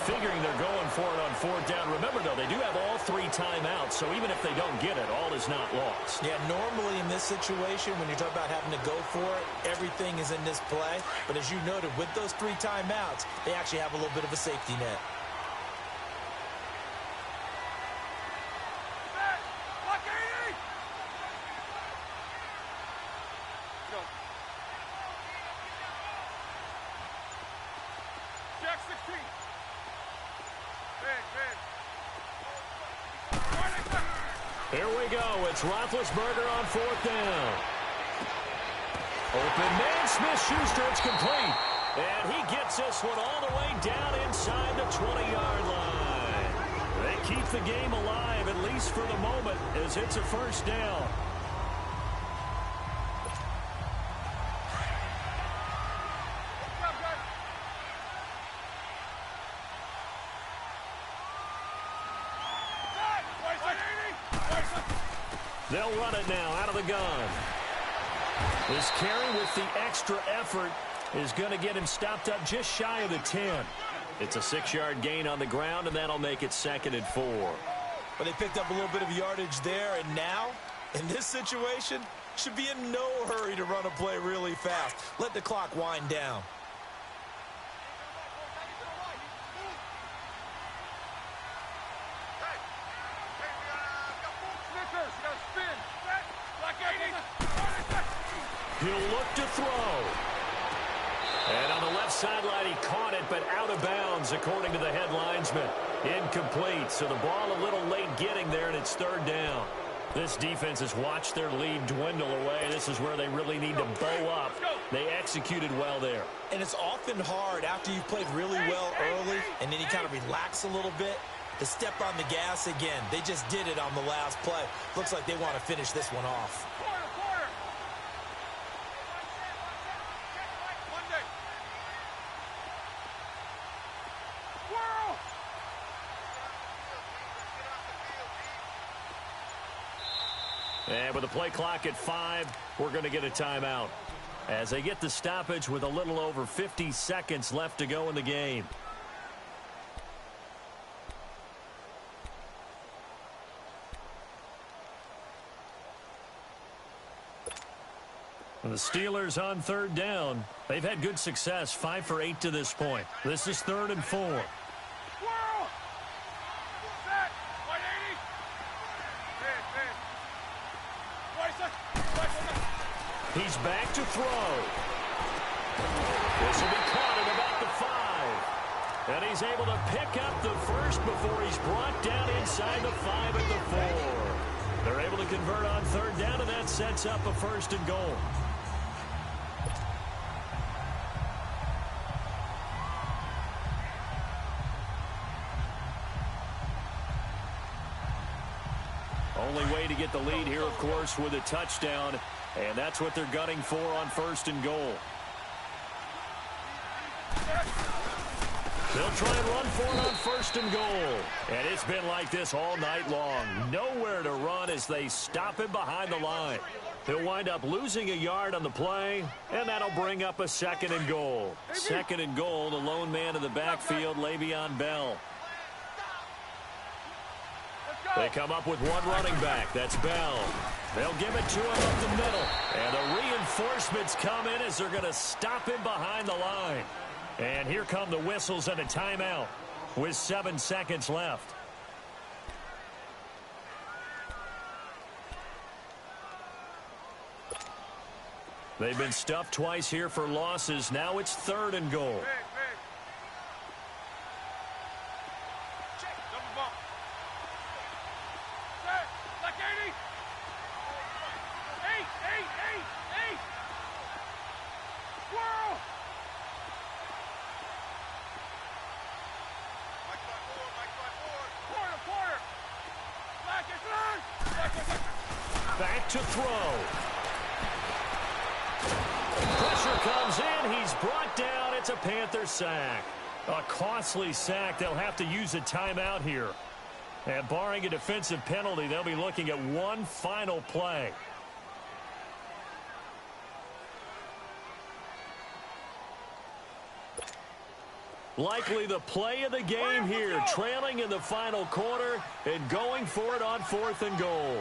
Figuring they're going for it on 4th down. Remember, though, they do have all 3 timeouts, so even if they don't get it, all is not lost. Yeah, normally in this situation, when you talk about having to go for it, everything is in this play. But as you noted, with those 3 timeouts, they actually have a little bit of a safety net. Set! Block 80. Go. Jack 16. Here we go. It's Roethlisberger on 4th down. Open man, Smith-Schuster. It's complete. And he gets this one all the way down inside the 20-yard line. They keep the game alive, at least for the moment, as it's a 1st down. They'll run it now out of the gun. This carry with the extra effort is going to get him stopped up just shy of the 10. It's a 6-yard gain on the ground, and that'll make it 2nd and 4. But they picked up a little bit of yardage there, and now, in this situation, should be in no hurry to run a play really fast. Let the clock wind down. He'll look to throw. And on the left sideline, he caught it, but out of bounds, according to the head linesman. Incomplete, so the ball a little late getting there, and it's 3rd down. This defense has watched their lead dwindle away. This is where they really need to bow up. They executed well there. And it's often hard after you've played really well early, and then you kind of relax a little bit, to step on the gas again. They just did it on the last play. Looks like they want to finish this one off. And with the play clock at 5, we're going to get a timeout as they get the stoppage with a little over 50 seconds left to go in the game. And the Steelers on 3rd down. They've had good success, 5 for 8 to this point. This is 3rd and 4. He's back to throw. This will be caught at about the 5. And he's able to pick up the first before he's brought down inside the 5 at the 4. They're able to convert on third down, and that sets up a first and goal. Only way to get the lead here, of course, with a touchdown. And that's what they're gunning for on first and goal. They'll try and run for it on first and goal. And it's been like this all night long. Nowhere to run as they stop him behind the line. He'll wind up losing a yard on the play, and that'll bring up a second and goal. Second and goal, the lone man in the backfield, Le'Veon Bell. They come up with one running back. That's Bell. They'll give it to him up the middle. And the reinforcements come in as they're going to stop him behind the line. And here come the whistles and a timeout with 7 seconds left. They've been stuffed twice here for losses. Now it's third and goal. Back to throw. Pressure comes in. He's brought down. It's a Panther sack. A costly sack. They'll have to use a timeout here. And barring a defensive penalty, they'll be looking at one final play. Likely the play of the game here, trailing in the final quarter and going for it on fourth and goal.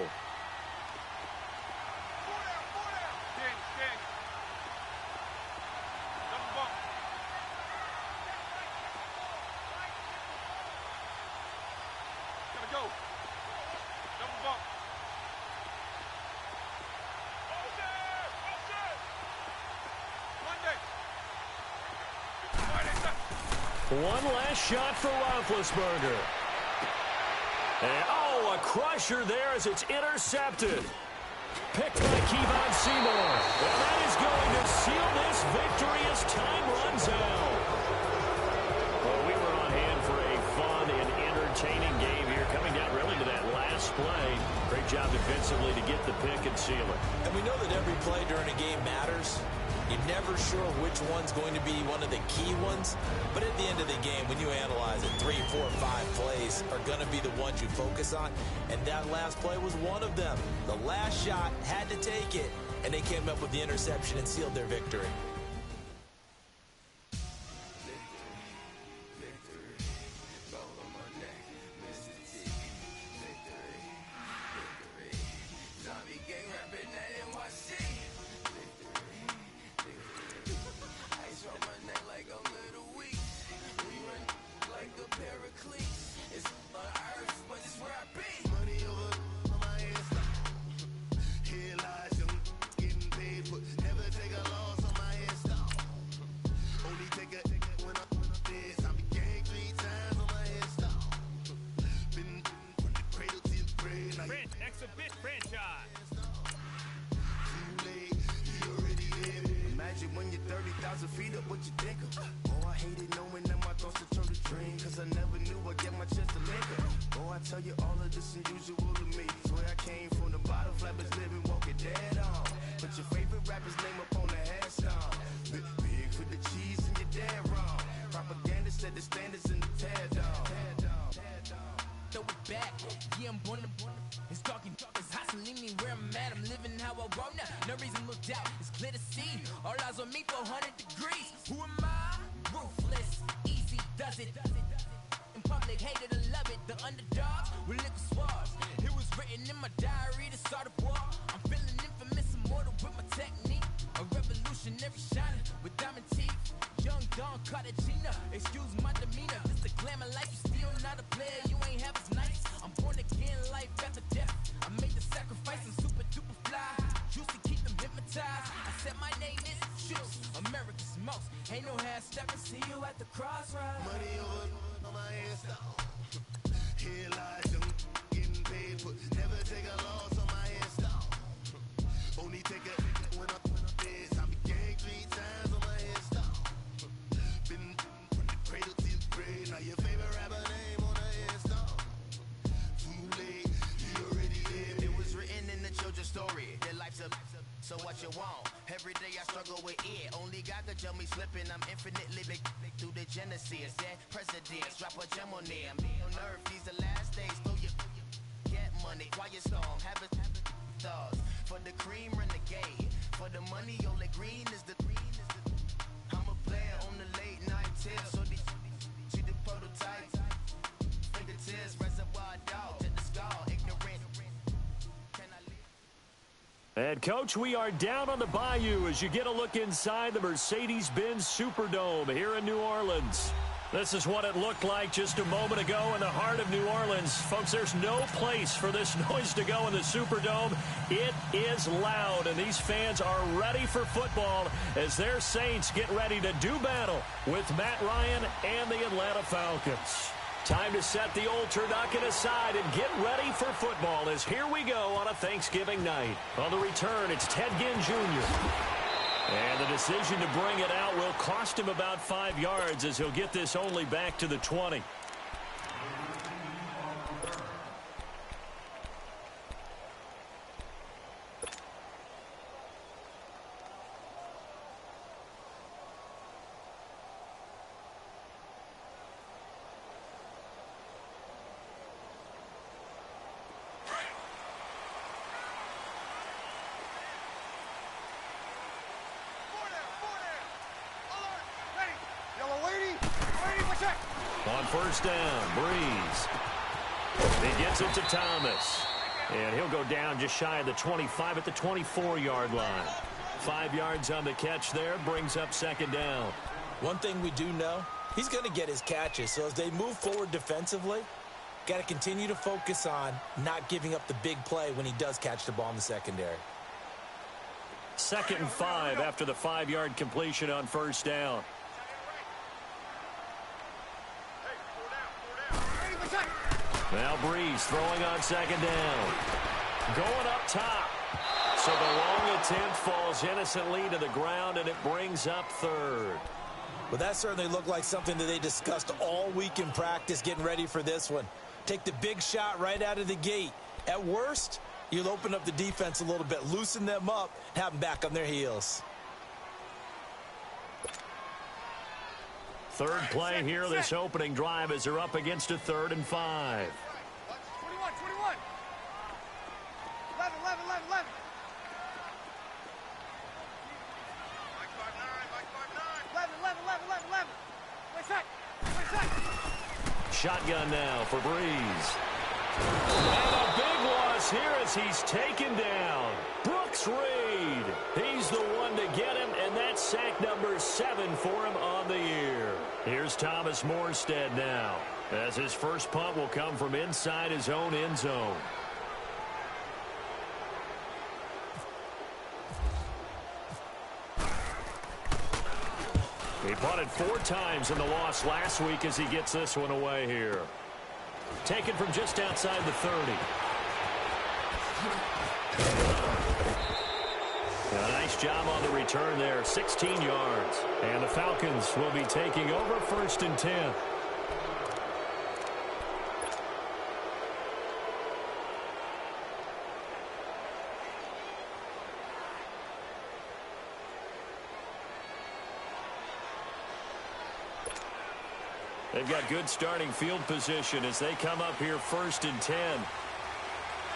One last shot for Roethlisberger. And, oh, a crusher there as it's intercepted. Picked by Kevon Seymour. And that is going to seal this victory as time runs out. Well, we were on hand for a fun and entertaining game here, coming down really to that last play. Great job defensively to get the pick and seal it. And we know that every play during a game matters. You're never sure which one's going to be one of the key ones. But at the end of the game, when you analyze it, 3, 4, 5 plays are going to be the ones you focus on. And that last play was one of them. The last shot had to take it, and they came up with the interception and sealed their victory. baptized. I said my name is Juice, America's most. Ain't no half stepping, see you at the crossroads. Money over on my install. Here lies them getting paid, but never take a loss on my install. Only take a when I'm dead. I be gang 3 times on my install. Been from the cradle to the grave. Now your favorite rapper name on the install. Too late, he already dead. It was written in the children's story. Their life's a so what you want? Every day I struggle with it. Only God could tell me slipping. I'm infinitely big through the genesis. Dead presidents drop a gem on them. On earth, these the last days. Throw your get money. Quiet storm. Have stars. For the cream renegade. For the money, only green is the. I'm a player on the late night tips. So these see the prototype. Fingertips, reservoir dog. To the skull. Ignorant. Can I live? And, Coach, we are down on the bayou as you get a look inside the Mercedes-Benz Superdome here in New Orleans. This is what it looked like just a moment ago in the heart of New Orleans. Folks, there's no place for this noise to go in the Superdome. It is loud, and these fans are ready for football as their Saints get ready to do battle with Matt Ryan and the Atlanta Falcons. Time to set the old turducken aside and get ready for football as here we go on a Thanksgiving night. On the return, it's Ted Ginn Jr. And the decision to bring it out will cost him about 5 yards as he'll get this only back to the 20. On first down, Breeze. He gets it to Thomas. And he'll go down just shy of the 25 at the 24-yard line. 5 yards on the catch there, brings up second down. One thing we do know, he's going to get his catches. So as they move forward defensively, got to continue to focus on not giving up the big play when he does catch the ball in the secondary. 2nd and 5 after the 5-yard completion on first down. Now Breeze throwing on second down. Going up top. So the long attempt falls innocently to the ground, and it brings up third. Well, that certainly looked like something that they discussed all week in practice getting ready for this one. Take the big shot right out of the gate. At worst, you'll open up the defense a little bit, loosen them up, have them back on their heels. Third play here, this opening drive, as they're up against a 3rd and 5. 21. 11. Mike 5'9". Wait, Shotgun now for Breeze. And a big loss here as he's taken down. Brooks Reed. He's the one to get him, and that's sack number 7 for him on the year. Here's Thomas Morstead now, as his first punt will come from inside his own end zone. He punted 4 times in the loss last week as he gets this one away here. Taken from just outside the 30. A nice job on the return there, 16 yards. And the Falcons will be taking over 1st and 10. They've got good starting field position as they come up here 1st and 10.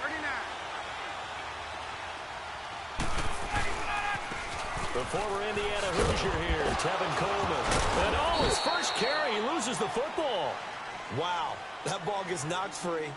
39. The former Indiana Hoosier here, Tevin Coleman. And oh, his first carry, he loses the football. Wow, that ball gets knocked free.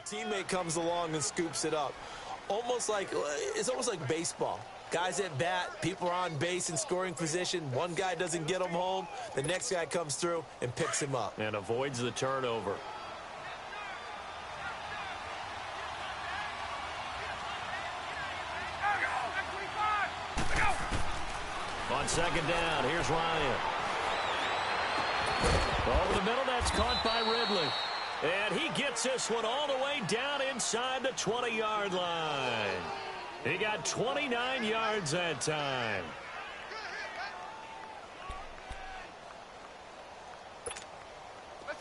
teammate comes along and scoops it up. It's almost like baseball. Guys at bat, people are on base in scoring position. One guy doesn't get him home. The next guy comes through and picks him up. And avoids the turnover. On second down, here's Ryan. Over the middle, that's caught by Ridley. And he gets this one all the way down inside the 20-yard line. He got 29 yards that time.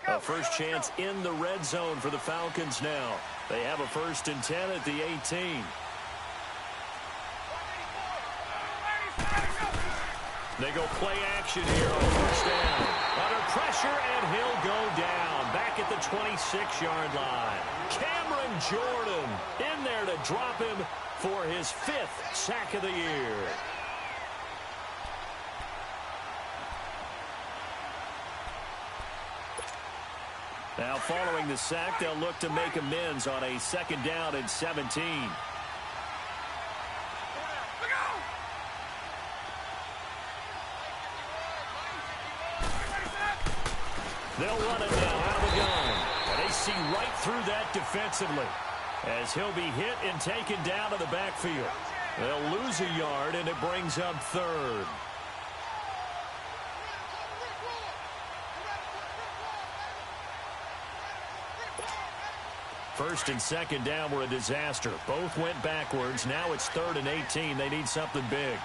A first chance in the red zone for the Falcons now. They have a 1st and 10 at the 18. They go play action here on 1st down. Under pressure, and he'll go down. Back at the 26-yard line. Cameron Jordan in there to drop him for his 5th sack of the year. Now following the sack, they'll look to make amends on a 2nd down and 17. They'll run it now out of the gun. And they see right through that defensively as he'll be hit and taken down to the backfield. They'll lose a yard, and it brings up 3rd. First and 2nd down were a disaster. Both went backwards. Now it's 3rd and 18. They need something big.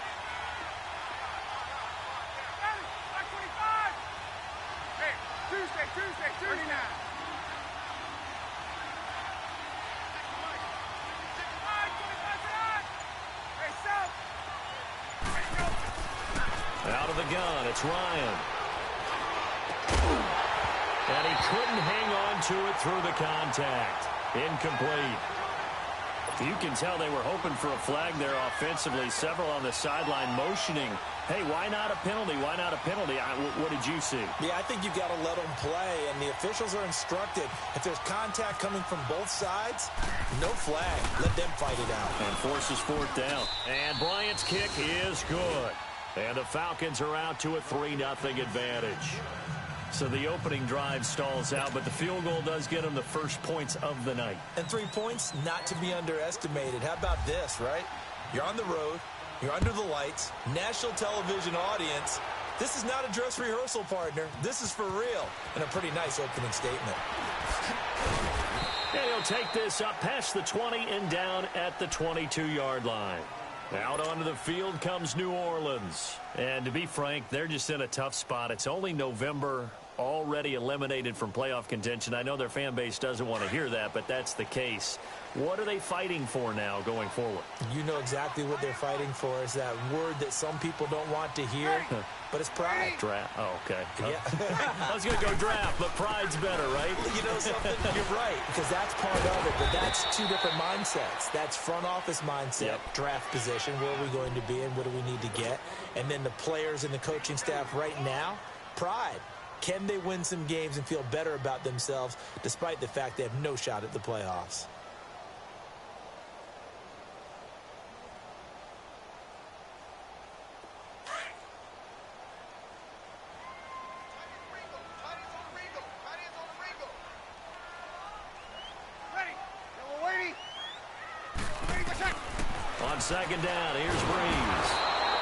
Out of the gun, it's Ryan. And he couldn't hang on to it through the contact. Incomplete. You can tell they were hoping for a flag there offensively. Several on the sideline motioning, hey, why not a penalty? Why not a penalty? What did you see? Yeah, I think you've got to let them play, and the officials are instructed. If there's contact coming from both sides, no flag. Let them fight it out. And forces 4th down. And Bryant's kick is good. And the Falcons are out to a 3-0 advantage. So the opening drive stalls out, but the field goal does get them the first points of the night. And 3 points, not to be underestimated. How about this, right? You're on the road. You're under the lights. National television audience. This is not a dress rehearsal, partner. This is for real. And a pretty nice opening statement. And he'll take this up past the 20 and down at the 22-yard line. Out onto the field comes New Orleans. And to be frank, they're just in a tough spot. It's only November, already eliminated from playoff contention. I know their fan base doesn't want to hear that, but that's the case. What are they fighting for now going forward? You know exactly what they're fighting for. Is that word that some people don't want to hear, but it's pride. Draft. Oh, okay. Yeah. I was going to go draft, but pride's better, right? You know something? You're right, because that's part of it, but that's 2 different mindsets. That's front office mindset, draft position, where are we going to be and what do we need to get? And then the players and the coaching staff right now, pride. Can they win some games and feel better about themselves despite the fact they have no shot at the playoffs? On 2nd down, here's Breeze.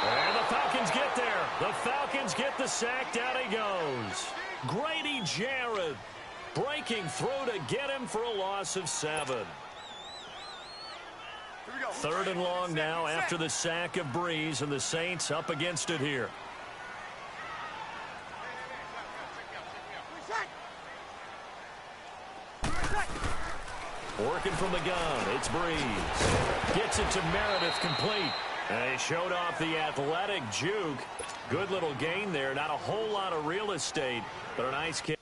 And the Falcons get there. The Falcons get the sack. Down he goes. Grady Jarrett breaking through to get him for a loss of 7. 3rd and long now after the sack of Breeze, and the Saints up against it here. Working from the gun, it's Breeze. Gets it to Meredith, complete. And he showed off the athletic juke. Good little gain there. Not a whole lot of real estate, but a nice kick.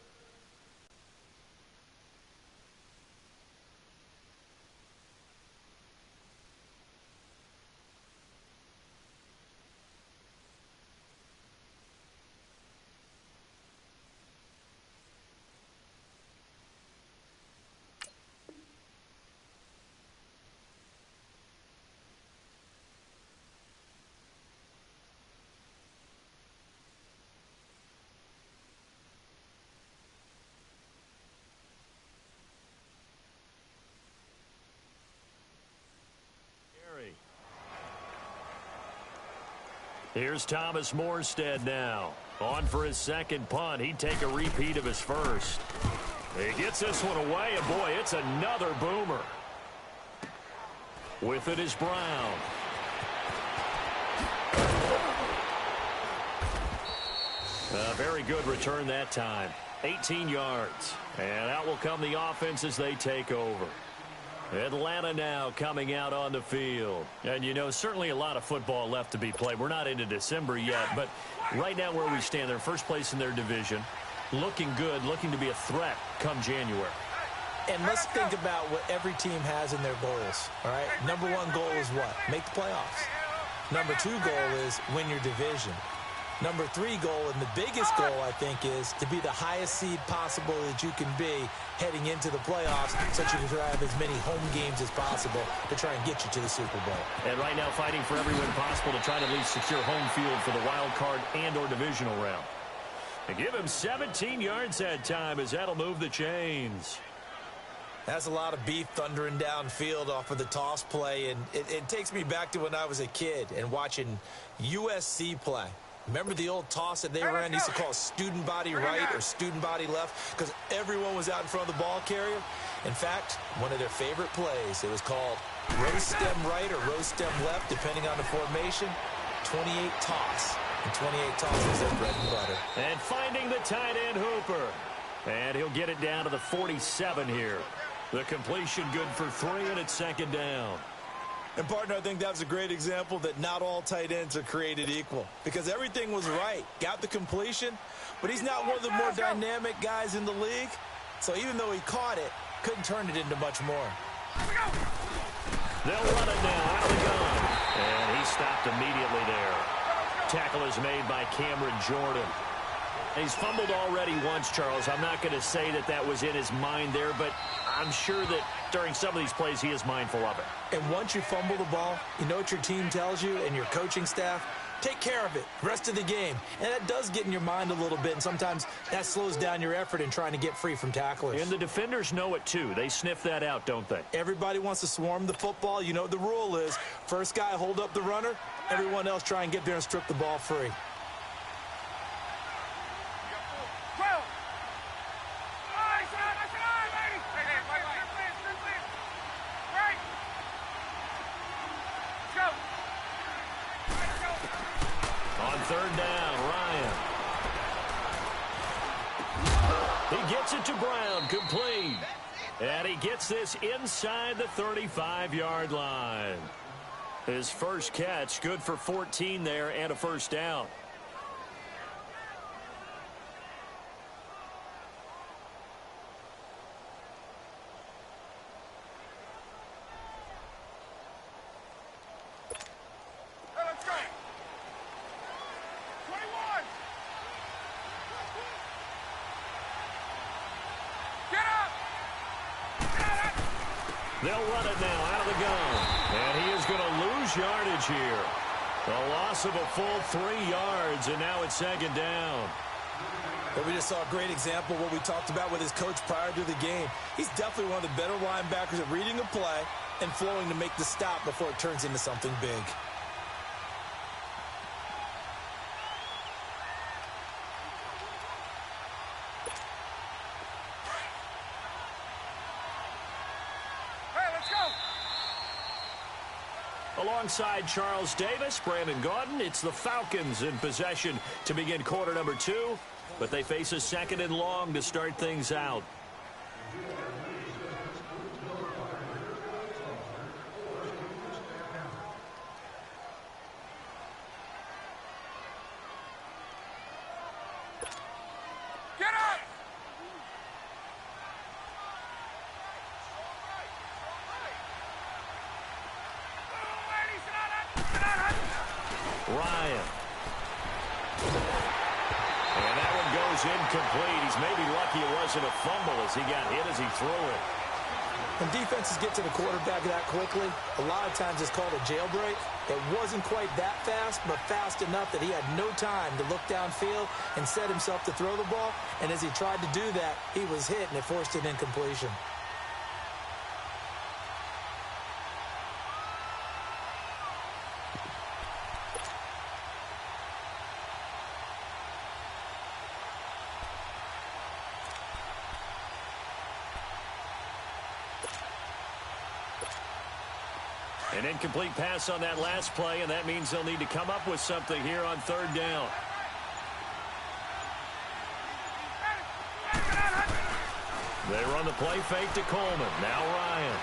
Here's Thomas Morstead now. On for his second punt. He'd take a repeat of his first. He gets this one away, and boy, it's another boomer. With it is Brown. A very good return that time. 18 yards. And out will come the offense as they take over. Atlanta now coming out on the field. And, you know, certainly a lot of football left to be played. We're not into December yet, but right now where we stand, they're first place in their division. Looking good, looking to be a threat come January. And let's think about what every team has in their goals, all right? Number one goal is what? Make the playoffs. Number two goal is win your division. Number three goal, and the biggest goal, I think, is to be the highest seed possible that you can be heading into the playoffs so that you can have as many home games as possible to try and get you to the Super Bowl. And right now fighting for every win possible to try to at least secure home field for the wild card and or divisional round. And give him 17 yards that time as that'll move the chains. That's a lot of beef thundering downfield off of the toss play, and it takes me back to when I was a kid and watching USC play. Remember the old toss that they ran? They used to call student body right or student body left because everyone was out in front of the ball carrier. In fact, one of their favorite plays, it was called rose stem right or rose stem left, depending on the formation. 28 toss. And 28 toss was their bread and butter. And finding the tight end Hooper. And he'll get it down to the 47 here. The completion good for 3, and it's second down. And, partner, I think that was a great example that not all tight ends are created equal because everything was right. Got the completion, but he's not one of the more dynamic guys in the league. So even though he caught it, couldn't turn it into much more. They'll run it now out of the gun. And he stopped immediately there. Tackle is made by Cameron Jordan. He's fumbled already once, Charles. I'm not going to say that that was in his mind there, but I'm sure that during some of these plays he is mindful of it. And once you fumble the ball, you know what your team tells you and your coaching staff? Take care of it rest of the game. And that does get in your mind a little bit, and sometimes that slows down your effort in trying to get free from tacklers. And the defenders know it, too. They sniff that out, don't they? Everybody wants to swarm the football. You know what the rule is. First guy hold up the runner. Everyone else try and get there and strip the ball free. Third down, Ryan. He gets it to Brown, complete. And he gets this inside the 35-yard line. His first catch, good for 14 there and a first down. They'll run it now out of the gun. And he is going to lose yardage here. A loss of a full 3 yards, and now it's second down. But we just saw a great example of what we talked about with his coach prior to the game. He's definitely one of the better linebackers at reading a play and flowing to make the stop before it turns into something big. Alongside Charles Davis, Brandon Gaudin, it's the Falcons in possession to begin quarter number 2, but they face a second and long to start things out. Ryan. And that one goes incomplete. He's maybe lucky it wasn't a fumble as he got hit as he threw it. When defenses get to the quarterback that quickly, a lot of times it's called a jailbreak. It wasn't quite that fast, but fast enough that he had no time to look downfield and set himself to throw the ball. And as he tried to do that, he was hit, and it forced an incompletion. An incomplete pass on that last play, and that means they'll need to come up with something here on third down. They run the play fake to Coleman. Now Ryan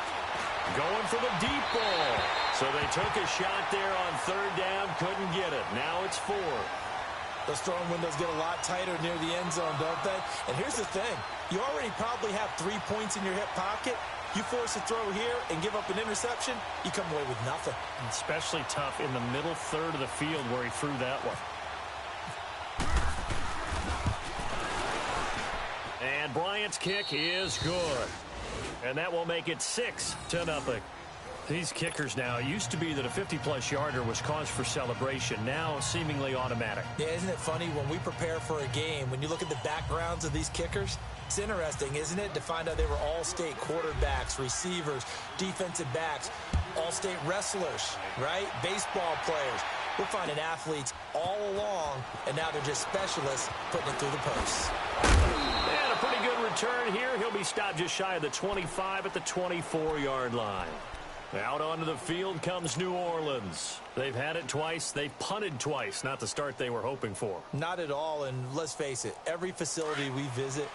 going for the deep ball. So they took a shot there on third down, couldn't get it. Now it's 4. Those throwing windows get a lot tighter near the end zone, don't they? And here's the thing. You already probably have 3 points in your hip pocket. You force a throw here and give up an interception, you come away with nothing. Especially tough in the middle third of the field where he threw that one. And Bryant's kick is good. And that will make it 6-0. These kickers now, it used to be that a 50-plus yarder was cause for celebration. Now seemingly automatic. Yeah, isn't it funny when we prepare for a game, when you look at the backgrounds of these kickers? It's interesting, isn't it, to find out they were all-state quarterbacks, receivers, defensive backs, all-state wrestlers, right? Baseball players. We're finding athletes all along, and now they're just specialists putting it through the posts. And a pretty good return here. He'll be stopped just shy of the 25 at the 24-yard line. Out onto the field comes New Orleans. They've had it twice. They've punted twice. Not the start they were hoping for. Not at all, and let's face it, every facility we visit,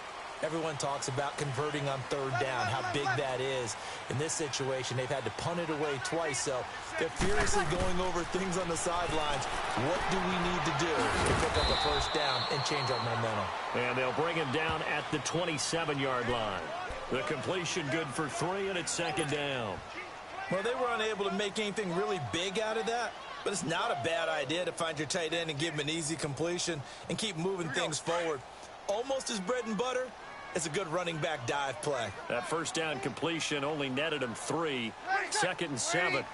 everyone talks about converting on third down, how big that is. In this situation, they've had to punt it away twice, so they're furiously going over things on the sidelines. What do we need to do to pick up a first down and change our momentum? And they'll bring him down at the 27-yard line. The completion good for 3, and it's second down. Well, they were unable to make anything really big out of that, but it's not a bad idea to find your tight end and give him an easy completion and keep moving things forward. Almost as bread and butter as a good running back dive play. That first down completion only netted him 3. Second and 7.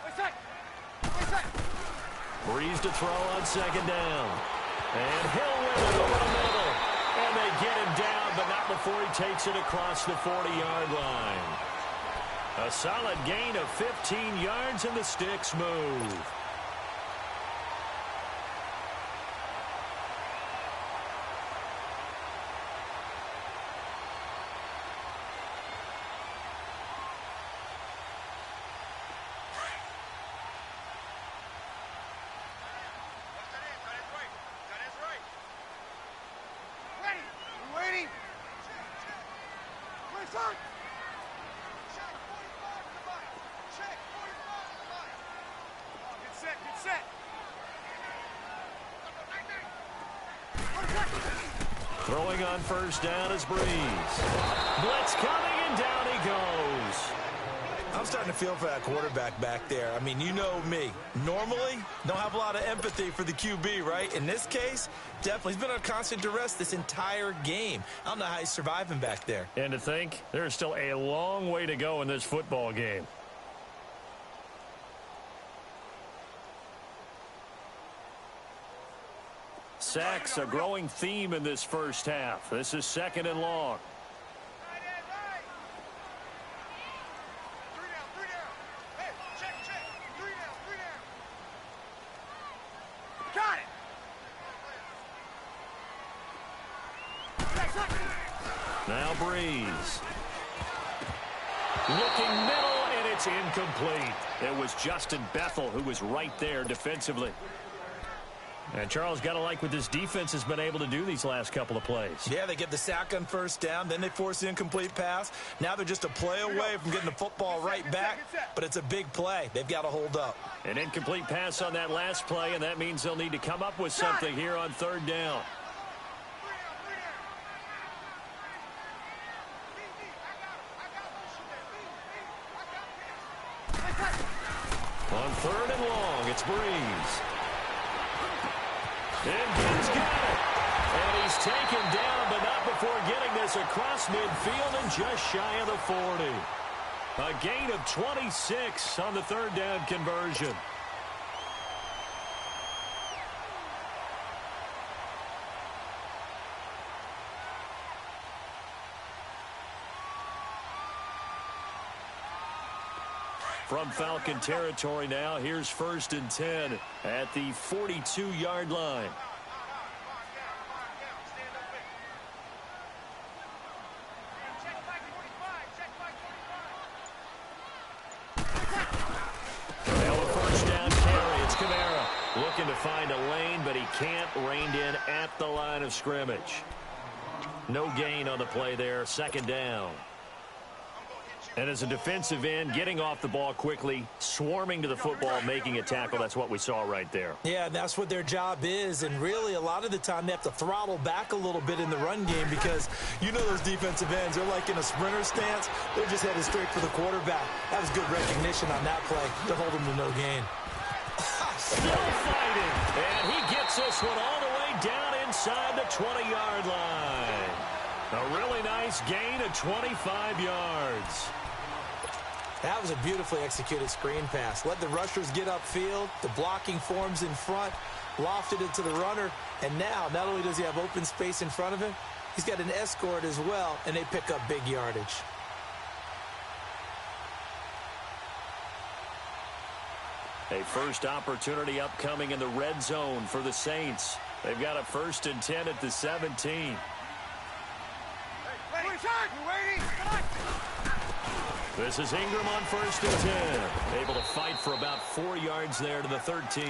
Breeze to throw on second down. And Hill with it over the middle. And they get him down, but not before he takes it across the 40-yard line. A solid gain of 15 yards, and the sticks move. Throwing on first down is Breeze. Blitz coming, and down he goes. I'm starting to feel for that quarterback back there. I mean, you know me. Normally, don't have a lot of empathy for the QB, right? In this case, definitely. He's been on constant duress this entire game. I don't know how he's surviving back there. And to think, there's still a long way to go in this football game. Sacks, a growing theme in this first half. This is second and long. Got it. Now Breeze. Looking middle, and it's incomplete. It was Justin Bethel who was right there defensively. And Charles, got to like what this defense has been able to do these last couple of plays. Yeah, they get the sack on first down, then they force the incomplete pass. Now they're just a play away from getting the football right back, but it's a big play. They've got to hold up. An incomplete pass on that last play, and that means they'll need to come up with something here on third down. On third and long, it's Breeze. And he's got it. And he's taken down, but not before getting this across midfield and just shy of the 40. A gain of 26 on the third down conversion. From Falcon territory now, here's first and 10 at the 42-yard line. They'll Looking to find a lane, but he can't. Reined in at the line of scrimmage. No gain on the play there. Second down. And as a defensive end, getting off the ball quickly, swarming to the football, making a tackle. That's what we saw right there. Yeah, that's what their job is. And really, a lot of the time, they have to throttle back a little bit in the run game because you know those defensive ends, they're like in a sprinter stance. They're just headed straight for the quarterback. That was good recognition on that play to hold them to no gain. Still fighting. And he gets this one all the way down inside the 20-yard line. A really nice gain of 25 yards. That was a beautifully executed screen pass. Let the rushers get upfield. The blocking forms in front. Lofted it to the runner. And now, not only does he have open space in front of him, he's got an escort as well, and they pick up big yardage. A first opportunity upcoming in the red zone for the Saints. They've got a 1st and 10 at the 17. This is Ingram on 1st and 10. Able to fight for about 4 yards there to the 13.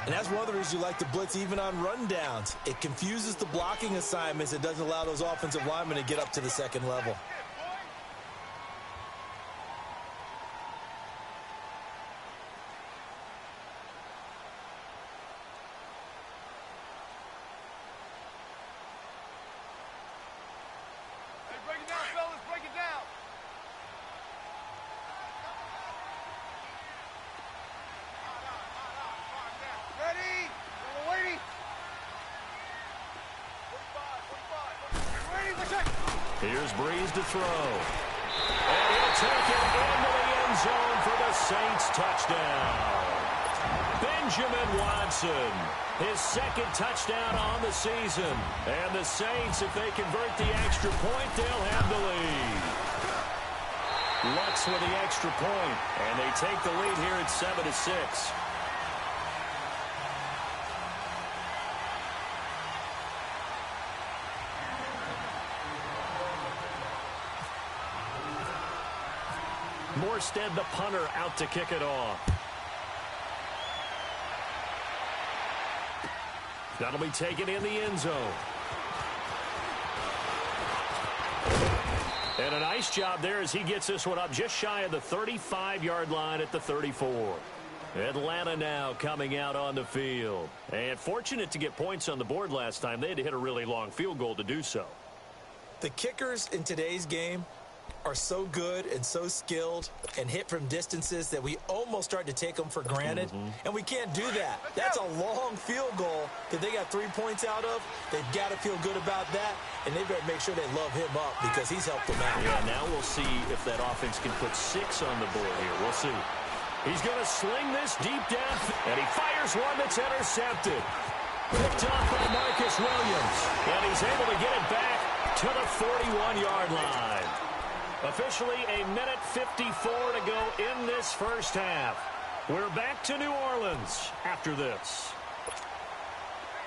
And that's one of the reasons you like to blitz even on rundowns. It confuses the blocking assignments. It doesn't allow those offensive linemen to get up to the second level. Here's Breeze to throw. And he'll take it into the end zone for the Saints touchdown. Benjamin Watson, his 2nd touchdown on the season. And the Saints, if they convert the extra point, they'll have the lead. Lutz with the extra point, and they take the lead here at 7-6. Morstead, the punter, out to kick it off. That'll be taken in the end zone. And a nice job there as he gets this one up just shy of the 35-yard line at the 34. Atlanta now coming out on the field. And fortunate to get points on the board last time. They had to hit a really long field goal to do so. The kickers in today's game are so good and so skilled and hit from distances that we almost start to take them for granted. And we can't do that. That's a long field goal that they got 3 points out of. They've got to feel good about that, and they better make sure they love him up because he's helped them out. Yeah, now we'll see if that offense can put 6 on the board here. We'll see. He's going to sling this deep down, and he fires one that's intercepted. Picked off by Marcus Williams, and he's able to get it back to the 41-yard line. Officially a minute 54 to go in this first half. We're back to New Orleans after this.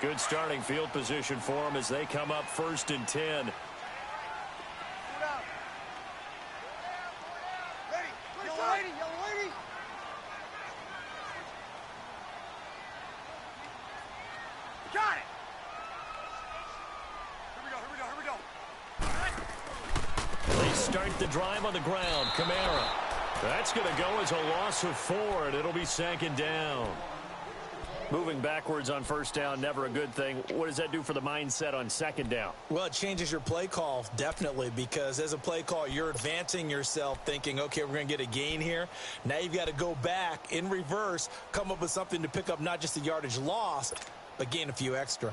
Good starting field position for them as they come up 1st and 10. Got it! Start the drive on the ground. Kamara. That's going to go as a loss of 4, and it'll be 2nd down. Moving backwards on 1st down, never a good thing. What does that do for the mindset on 2nd down? Well, it changes your play call, definitely, because as a play call, you're advancing yourself thinking, okay, we're going to get a gain here. Now you've got to go back in reverse, come up with something to pick up not just the yardage loss, but gain a few extra.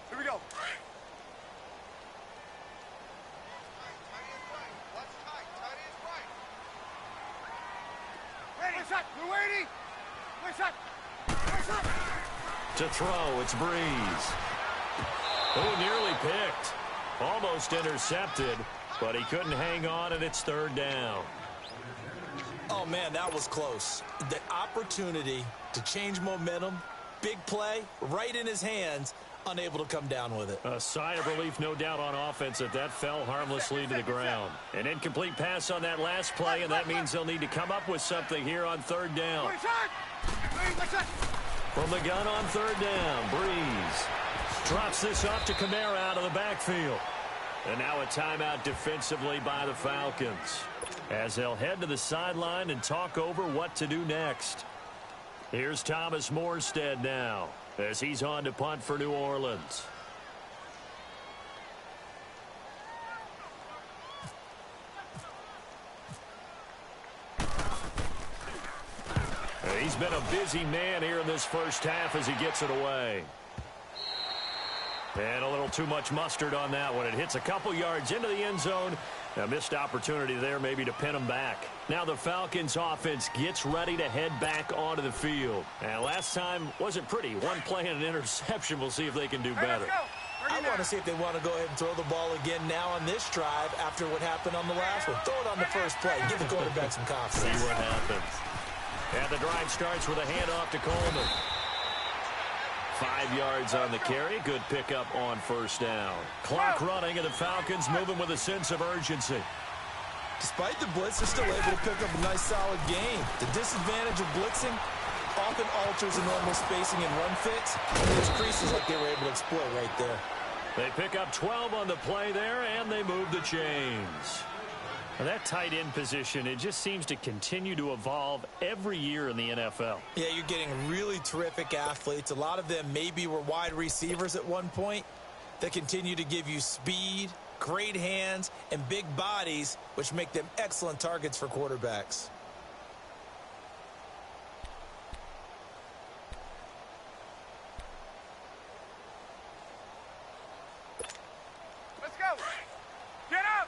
Here we go. To throw, it's Breeze. Oh, nearly picked. Almost intercepted, but he couldn't hang on, and it's 3rd down. Oh, man, that was close. The opportunity to change momentum, big play, right in his hands. unable to come down with it. A sigh of relief, no doubt, on offense that fell harmlessly to the ground. An incomplete pass on that last play, and that means they'll need to come up with something here on third down. From the gun on third down, Breeze drops this off to Kamara out of the backfield. And now a timeout defensively by the Falcons, as they'll head to the sideline and talk over what to do next. Here's Thomas Morstead now, as he's on to punt for New Orleans. He's been a busy man here in this first half as he gets it away. And a little too much mustard on that one. It hits a couple yards into the end zone. A missed opportunity there maybe to pin him back. Now the Falcons offense gets ready to head back onto the field. And last time wasn't pretty. One play and an interception. We'll see if they can do better. I want to see if they want to go ahead and throw the ball again now on this drive after what happened on the last one. Throw it on the first play. Give the quarterback some confidence. See what happens. And the drive starts with a handoff to Coleman. 5 yards on the carry. Good pickup on first down. Clock running, and the Falcons moving with a sense of urgency. Despite the blitz, they're still able to pick up a nice, solid gain. The disadvantage of blitzing often alters the normal spacing and run fits. And there's creases like they were able to exploit right there. They pick up 12 on the play there, and they move the chains. Now that tight end position, it just seems to continue to evolve every year in the NFL. Yeah, you're getting really terrific athletes. A lot of them maybe were wide receivers at one point that continue to give you speed, great hands, and big bodies, which make them excellent targets for quarterbacks. Let's go. Get up.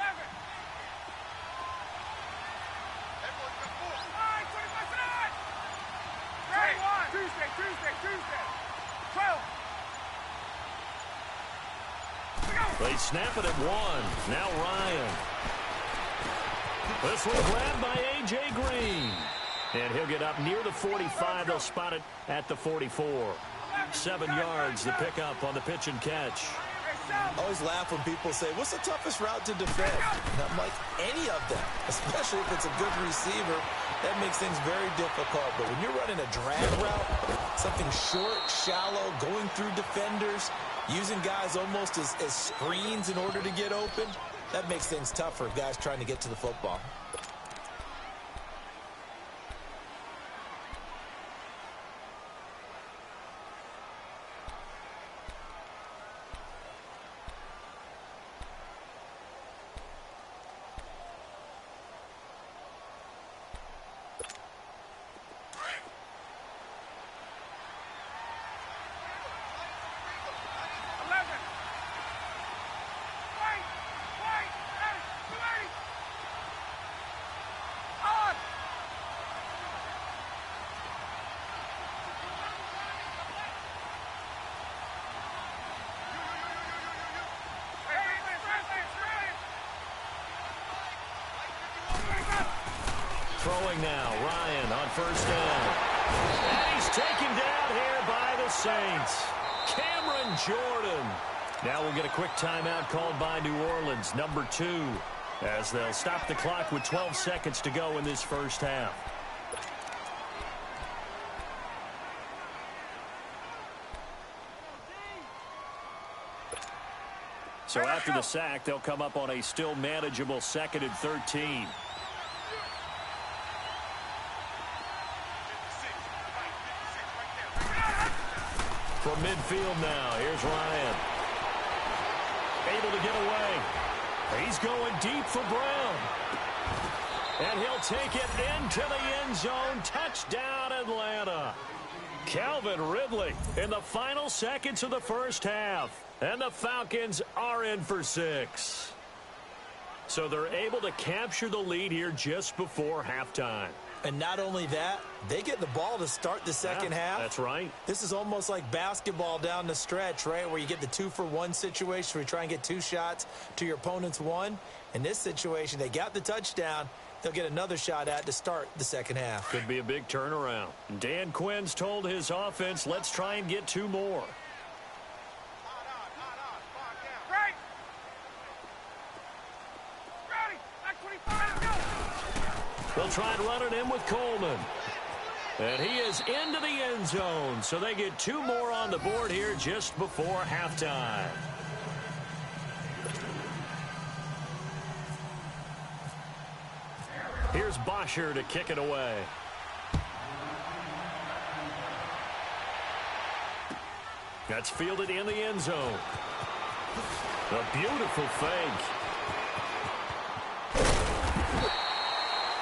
11. Everyone come forward. All right, 25 Tuesday. 12. They snap it at 1. Now Ryan. This one grabbed by A.J. Green. And he'll get up near the 45. They'll spot it at the 44. 7 yards, the pickup on the pitch and catch. I always laugh when people say, what's the toughest route to defend? And I'm like, any of them, especially if it's a good receiver. That makes things very difficult. But when you're running a drag route, something short, shallow, going through defenders, using guys almost as screens in order to get open, that makes things tough for guys trying to get to the football. Throwing now, Ryan on first down. And he's taken down here by the Saints. Cameron Jordan. Now we'll get a quick timeout called by New Orleans, number 2, as they'll stop the clock with 12 seconds to go in this first half. So after the sack, they'll come up on a still manageable 2nd and 13. From midfield now, here's Ryan. Able to get away. He's going deep for Brown. And he'll take it into the end zone. Touchdown, Atlanta. Calvin Ridley in the final seconds of the first half. And the Falcons are in for 6. So they're able to capture the lead here just before halftime. And not only that, they get the ball to start the second half. That's right. This is almost like basketball down the stretch, right, where you get the 2-for-1 situation where you try and get 2 shots to your opponent's 1. In this situation, they got the touchdown, they'll get another shot at to start the second half. Could be a big turnaround. Dan Quinn's told his offense, let's try and get 2 more. Right. Ready. Back 25. Go. They'll try and run it in with Coleman. And he is into the end zone. So they get 2 more on the board here just before halftime. Here's Bosher to kick it away. That's fielded in the end zone. A beautiful fake.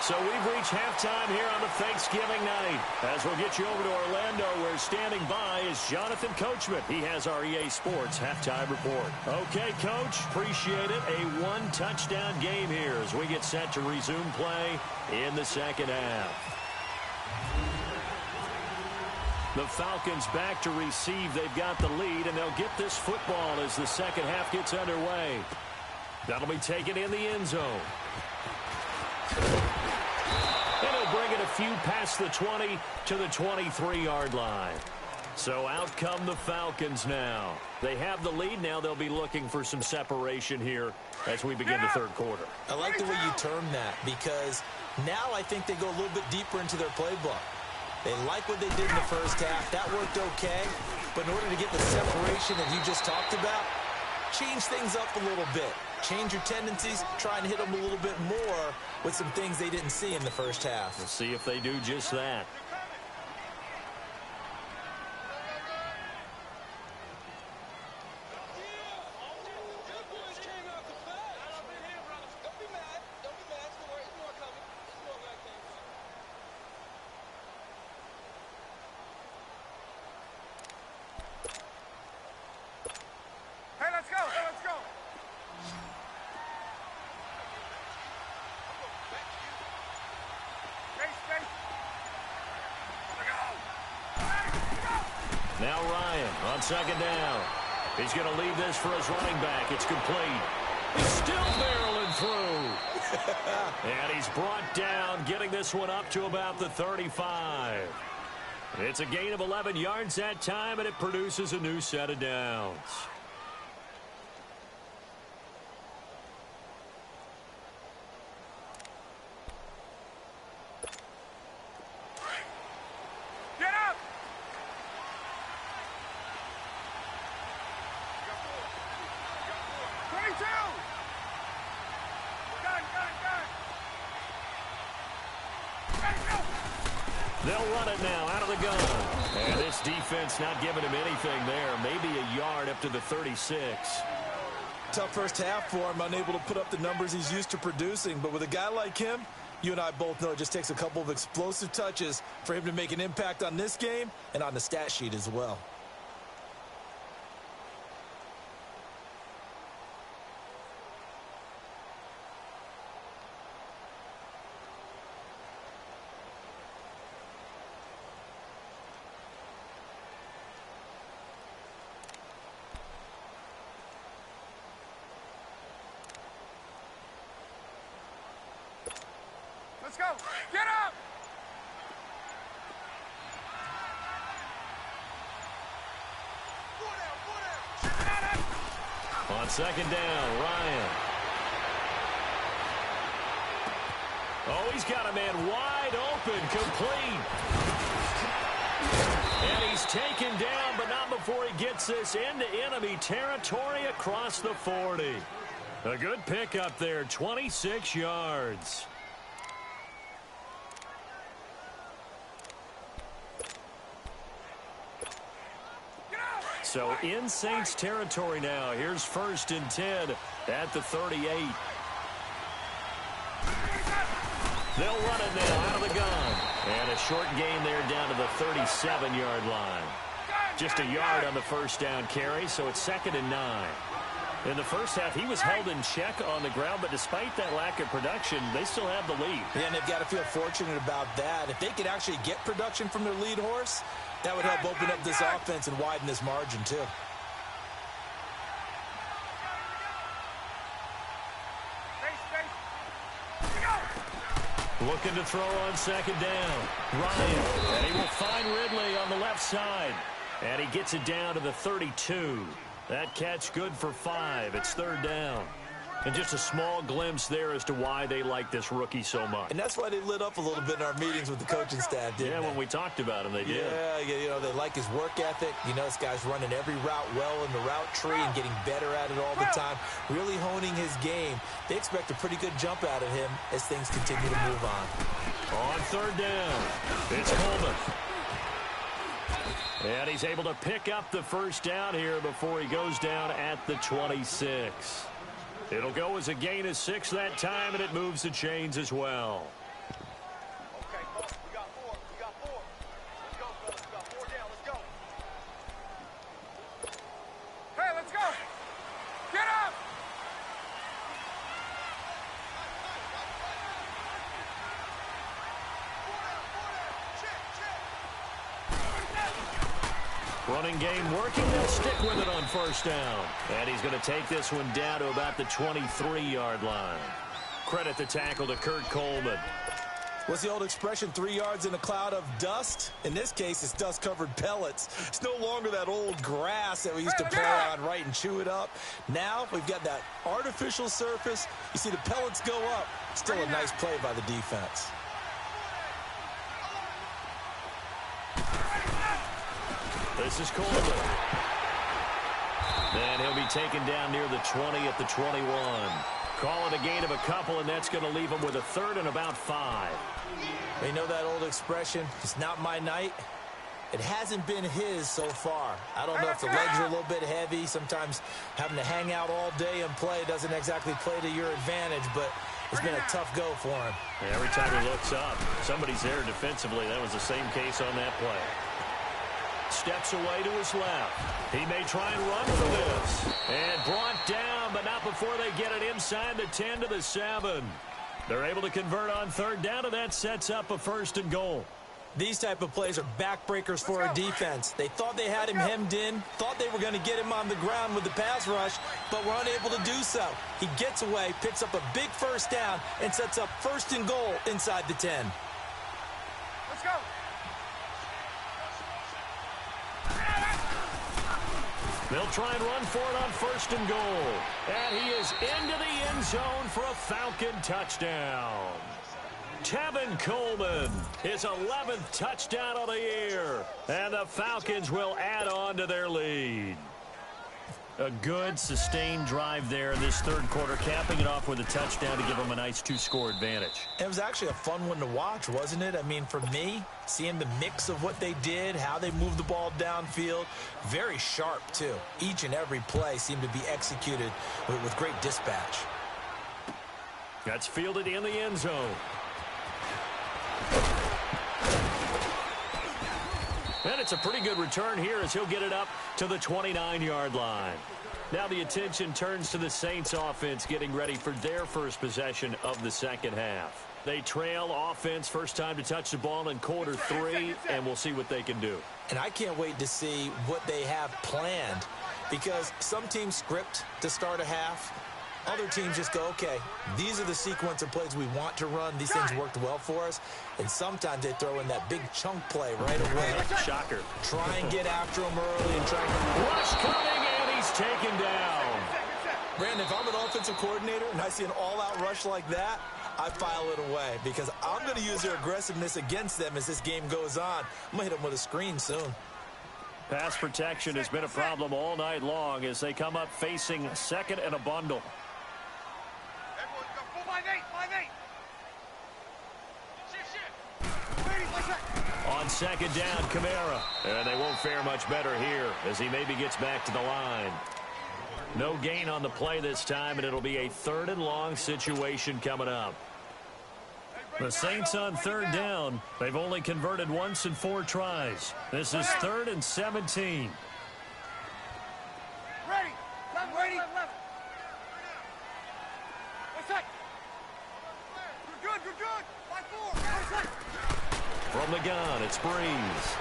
So we've reached halftime here on the Thanksgiving night. As we'll get you over to Orlando, where standing by is Jonathan Coachman. He has our EA Sports halftime report. Okay, Coach, appreciate it. A 1-touchdown game here as we get set to resume play in the second half. The Falcons back to receive. They've got the lead, and they'll get this football as the second half gets underway. That'll be taken in the end zone. And he'll bring it a few past the 20 to the 23-yard line. So out come the Falcons now. They have the lead. Now they'll be looking for some separation here as we begin the third quarter. I like the way you term that, because now I think they go a little bit deeper into their playbook. They like what they did in the first half. That worked okay. But in order to get the separation that you just talked about, change things up a little bit. Change your tendencies, try and hit them a little bit more with some things they didn't see in the first half. We'll see if they do just that. Hey, let's go. Hey, let's go. Now Ryan on second down. He's going to leave this for his running back. It's complete. He's still barreling through. And he's brought down, getting this one up to about the 35. It's a gain of 11 yards that time, and it produces a new set of downs. Get up. They'll run it now out of the gun. And this defense not giving him anything there. Maybe a yard up to the 36. Tough first half for him, unable to put up the numbers he's used to producing. But with a guy like him, you and I both know it just takes a couple of explosive touches for him to make an impact on this game and on the stat sheet as well. Let's go. Get up. On second down, Ryan. Oh, he's got a man wide open, complete. And he's taken down, but not before he gets this into enemy territory across the 40. A good pickup there, 26 yards. So in Saints territory now. Here's 1st and 10 at the 38. They'll run it now out of the gun. And a short gain there down to the 37-yard line. Just a yard on the first down carry, so it's 2nd and 9. In the first half, he was held in check on the ground, but despite that lack of production, they still have the lead. Yeah, and they've got to feel fortunate about that. If they could actually get production from their lead horse, that would help open up this offense and widen this margin, too. Looking to throw on second down. Ryan, and he will find Ridley on the left side. And he gets it down to the 32. That catch good for 5. It's third down. And just a small glimpse there as to why they like this rookie so much. And that's why they lit up a little bit in our meetings with the coaching staff, didn't they? When we talked about him, they did. Yeah, they like his work ethic. This guy's running every route well in the route tree and getting better at it all the time, really honing his game. They expect a pretty good jump out of him as things continue to move on. On third down, it's Coleman. And he's able to pick up the first down here before he goes down at the 26. It'll go as a gain of 6 that time, and it moves the chains as well. Okay, we got 4. We got 4. Let's go, fellas. We got 4 down. Let's go. Hey, let's go. Get up. Running game working. They'll stick with it on first down. And he's going to take this one down to about the 23-yard line. Credit the tackle to Kurt Coleman. What's the old expression, 3 yards in a cloud of dust? In this case, it's dust-covered pellets. It's no longer that old grass that we used to play on, right, and chew it up. Now we've got that artificial surface. You see the pellets go up. Still a nice play by the defense. This is Coleman. And he'll be taken down near the 20 at the 21. Call it a gain of a couple, and that's going to leave him with a third and about 5. You know that old expression, it's not my night? It hasn't been his so far. I don't know if the legs are a little bit heavy. Sometimes having to hang out all day and play doesn't exactly play to your advantage, but it's been a tough go for him. Every time he looks up, somebody's there defensively. That was the same case on that play. Steps away to his left. He may try and run for this. And brought down, but not before they get it inside the 10 to the 7. They're able to convert on third down, and that sets up a first and goal. These type of plays are backbreakers for a defense. They thought they had him hemmed in, thought they were going to get him on the ground with the pass rush, but were unable to do so. He gets away, picks up a big first down, and sets up first and goal inside the 10. Let's go. They'll try and run for it on first and goal. And he is into the end zone for a Falcon touchdown. Tevin Coleman, his 11th touchdown of the year. And the Falcons will add on to their lead. A good, sustained drive there in this third quarter, capping it off with a touchdown to give them a nice 2-score advantage. It was actually a fun one to watch, wasn't it? I mean, for me, seeing the mix of what they did, how they moved the ball downfield, very sharp, too. Each and every play seemed to be executed with great dispatch. That's fielded in the end zone. And it's a pretty good return here as he'll get it up to the 29-yard line. Now the attention turns to the Saints offense getting ready for their first possession of the second half. They trail offense first time to touch the ball in quarter 3, and we'll see what they can do. And I can't wait to see what they have planned, because some teams script to start a half. Other teams just go, okay, these are the sequence of plays we want to run. These things worked well for us. And sometimes they throw in that big chunk play right away. Shocker. Try and get after him early and try and... Rush coming, and he's taken down. Brandon, if I'm an offensive coordinator and I see an all-out rush like that, I file it away because I'm going to use their aggressiveness against them as this game goes on. I'm going to hit them with a screen soon. Pass protection has been a problem all night long as they come up facing second and a bundle. Everyone's go 5-8. On second down, Kamara. And they won't fare much better here as he maybe gets back to the line. No gain on the play this time, and it'll be a third and long situation coming up. The Saints on third down. They've only converted once in 4 tries. This is 3rd and 17. Ready. Ready. What's that? You're good. 5-4. From the gun, it's Breeze.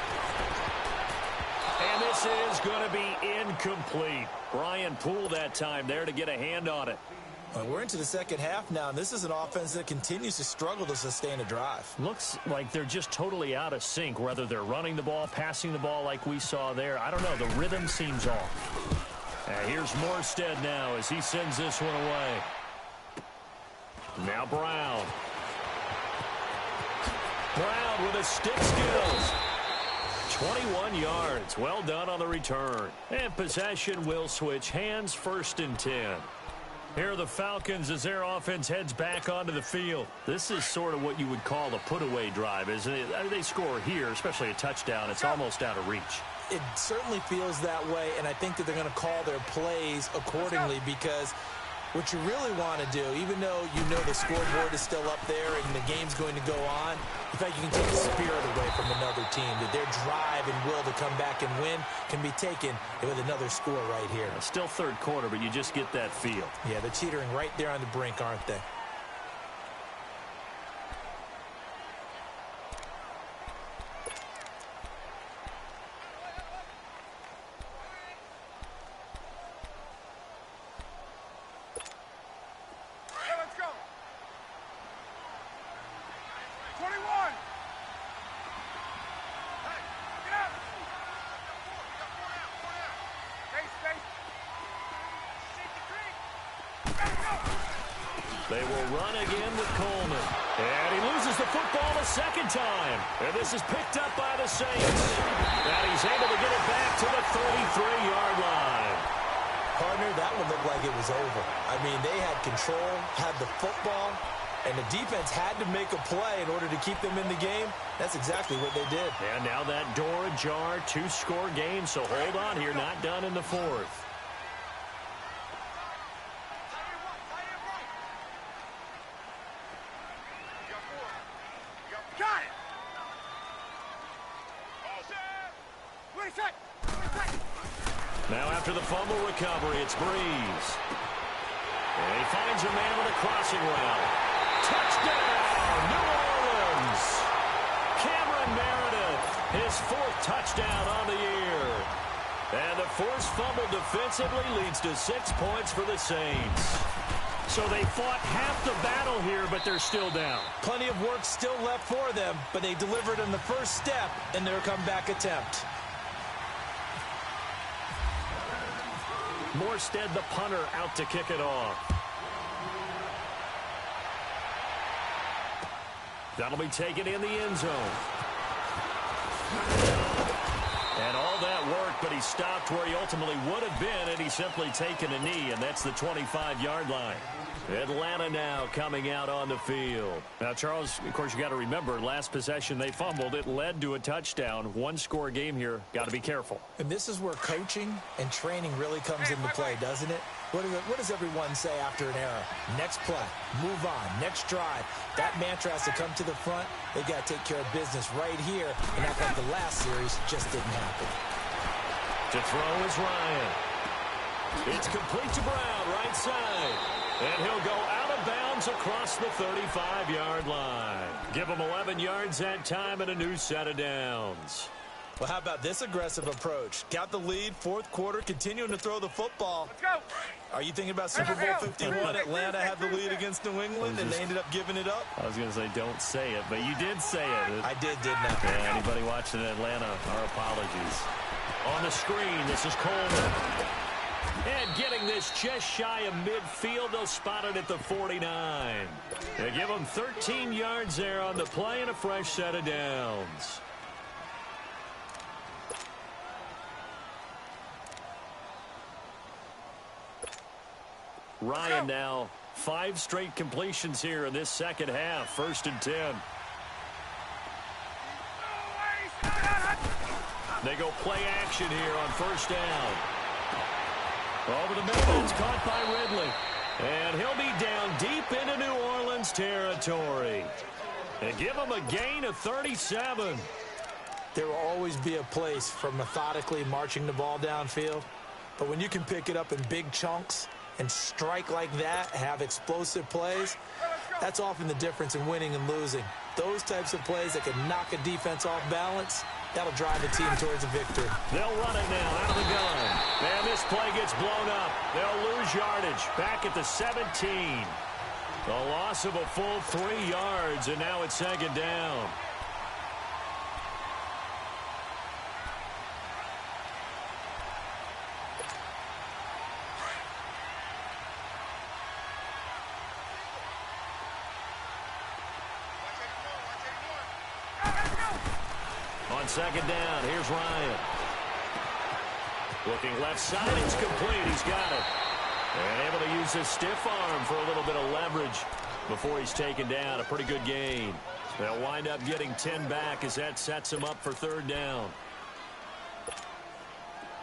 And this is going to be incomplete. Brian Poole that time there to get a hand on it. We're into the second half now, and this is an offense that continues to struggle to sustain a drive. Looks like they're just totally out of sync, whether they're running the ball, passing the ball like we saw there. I don't know. The rhythm seems off. Here's Morstead now as he sends this one away. Now Brown. Brown with his stick skills. 21 yards. Well done on the return. And possession will switch hands, 1st and 10. Here are the Falcons as their offense heads back onto the field. This is sort of what you would call a put-away drive, isn't it? I mean, they score here, especially a touchdown. It's almost out of reach. It certainly feels that way, and I think that they're going to call their plays accordingly because what you really want to do, even though you know the scoreboard is still up there and the game's going to go on, in fact, you can take the spirit away from another team, that their drive and will to come back and win can be taken with another score right here. Still third quarter, but you just get that feel. Yeah, they're teetering right there on the brink, aren't they? They will run again with Coleman. And he loses the football a second time. And this is picked up by the Saints. And he's able to get it back to the 33-yard line. Partner, that one looked like it was over. I mean, they had control, had the football, and the defense had to make a play in order to keep them in the game. That's exactly what they did. And now that door ajar, 2-score game. So hold on here, not done in the 4th. Now after the fumble recovery, it's Breeze. And he finds a man with a crossing route. Touchdown, New Orleans! Cameron Meredith, his 4th touchdown on the year. And the forced fumble defensively leads to 6 points for the Saints. So they fought half the battle here, but they're still down. Plenty of work still left for them, but they delivered in the first step in their comeback attempt. Morstead, the punter, out to kick it off. That'll be taken in the end zone. And all that work, but he stopped where he ultimately would have been, and he's simply taken a knee, and that's the 25-yard line. Atlanta now coming out on the field. Now, Charles, of course, you got to remember, last possession they fumbled. It led to a touchdown. 1-score game here. Got to be careful. And this is where coaching and training really comes into play, doesn't it? What does everyone say after an error? Next play, move on, next drive. That mantra has to come to the front. They've got to take care of business right here and act like the last series just didn't happen. To throw is Ryan. It's complete to Brown, right side. And he'll go out of bounds across the 35-yard line. Give him 11 yards that time and a new set of downs. Well, how about this aggressive approach? Got the lead, 4th quarter, continuing to throw the football. Let's go. Are you thinking about Super Bowl 51? Atlanta had the lead against New England, and they ended up giving it up? I was going to say, don't say it, but you did say it. I didn't I? Yeah, anybody watching Atlanta, our apologies. On the screen, this is Coleman. And getting this just shy of midfield, they'll spot it at the 49. They give them 13 yards there on the play and a fresh set of downs. Ryan now, 5 straight completions here in this second half. 1st and 10. They go play action here on 1st down. Over the middle, it's caught by Ridley. And he'll be down deep into New Orleans territory. And give him a gain of 37. There will always be a place for methodically marching the ball downfield. But when you can pick it up in big chunks and strike like that, have explosive plays, that's often the difference in winning and losing. Those types of plays that can knock a defense off balance, that'll drive a team towards a victory. They'll run it now out of the gun. And this play gets blown up. They'll lose yardage back at the 17. A loss of a full 3 yards, and now it's second down. On second down, here's Ryan. Looking left side, it's complete. He's got it. And able to use his stiff arm for a little bit of leverage before he's taken down. A pretty good gain. They'll wind up getting 10 back as that sets him up for third down.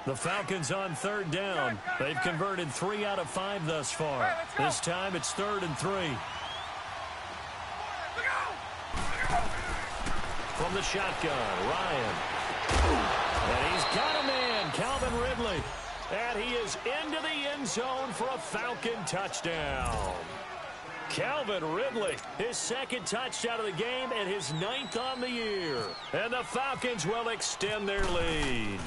The Falcons on third down. They've converted 3 out of 5 thus far. This time it's 3rd and 3. From the shotgun, Ryan. And he's got a man, Calvin Ridley. And he is into the end zone for a Falcon touchdown. Calvin Ridley, his 2nd touchdown of the game and his 9th on the year. And the Falcons will extend their lead.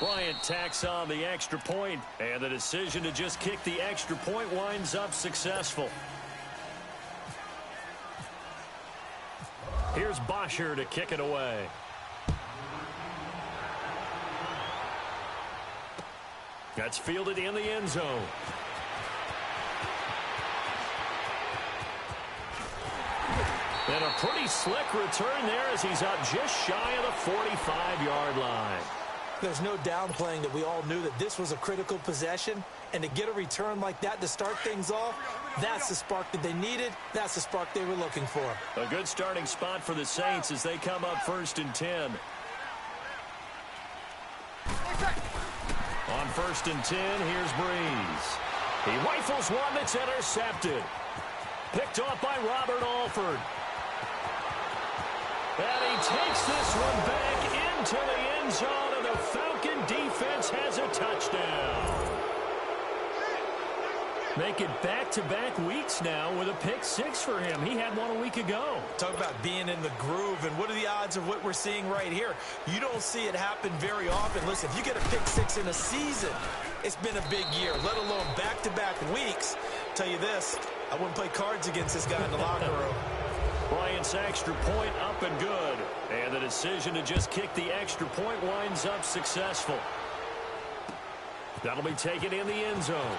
Bryant tacks on the extra point, and the decision to just kick the extra point winds up successful. Here's Bosher to kick it away. That's fielded in the end zone. And a pretty slick return there as he's up just shy of the 45-yard line. There's no downplaying that we all knew that this was a critical possession, and to get a return like that to start things off, that's the spark that they needed. That's the spark they were looking for. A good starting spot for the Saints as they come up 1st and 10. On 1st and 10, here's Breeze. He rifles one that's intercepted. Picked off by Robert Alford. And he takes this one back into the end zone, and the Falcon defense has a touchdown. Make it back-to-back weeks now with a pick 6 for him. He had one a week ago. Talk about being in the groove, and what are the odds of what we're seeing right here? You don't see it happen very often. Listen, if you get a pick 6 in a season, it's been a big year, let alone back-to-back weeks. Tell you this, I wouldn't play cards against this guy in the locker room. Bryant's extra point up and good. And the decision to just kick the extra point winds up successful. That'll be taken in the end zone.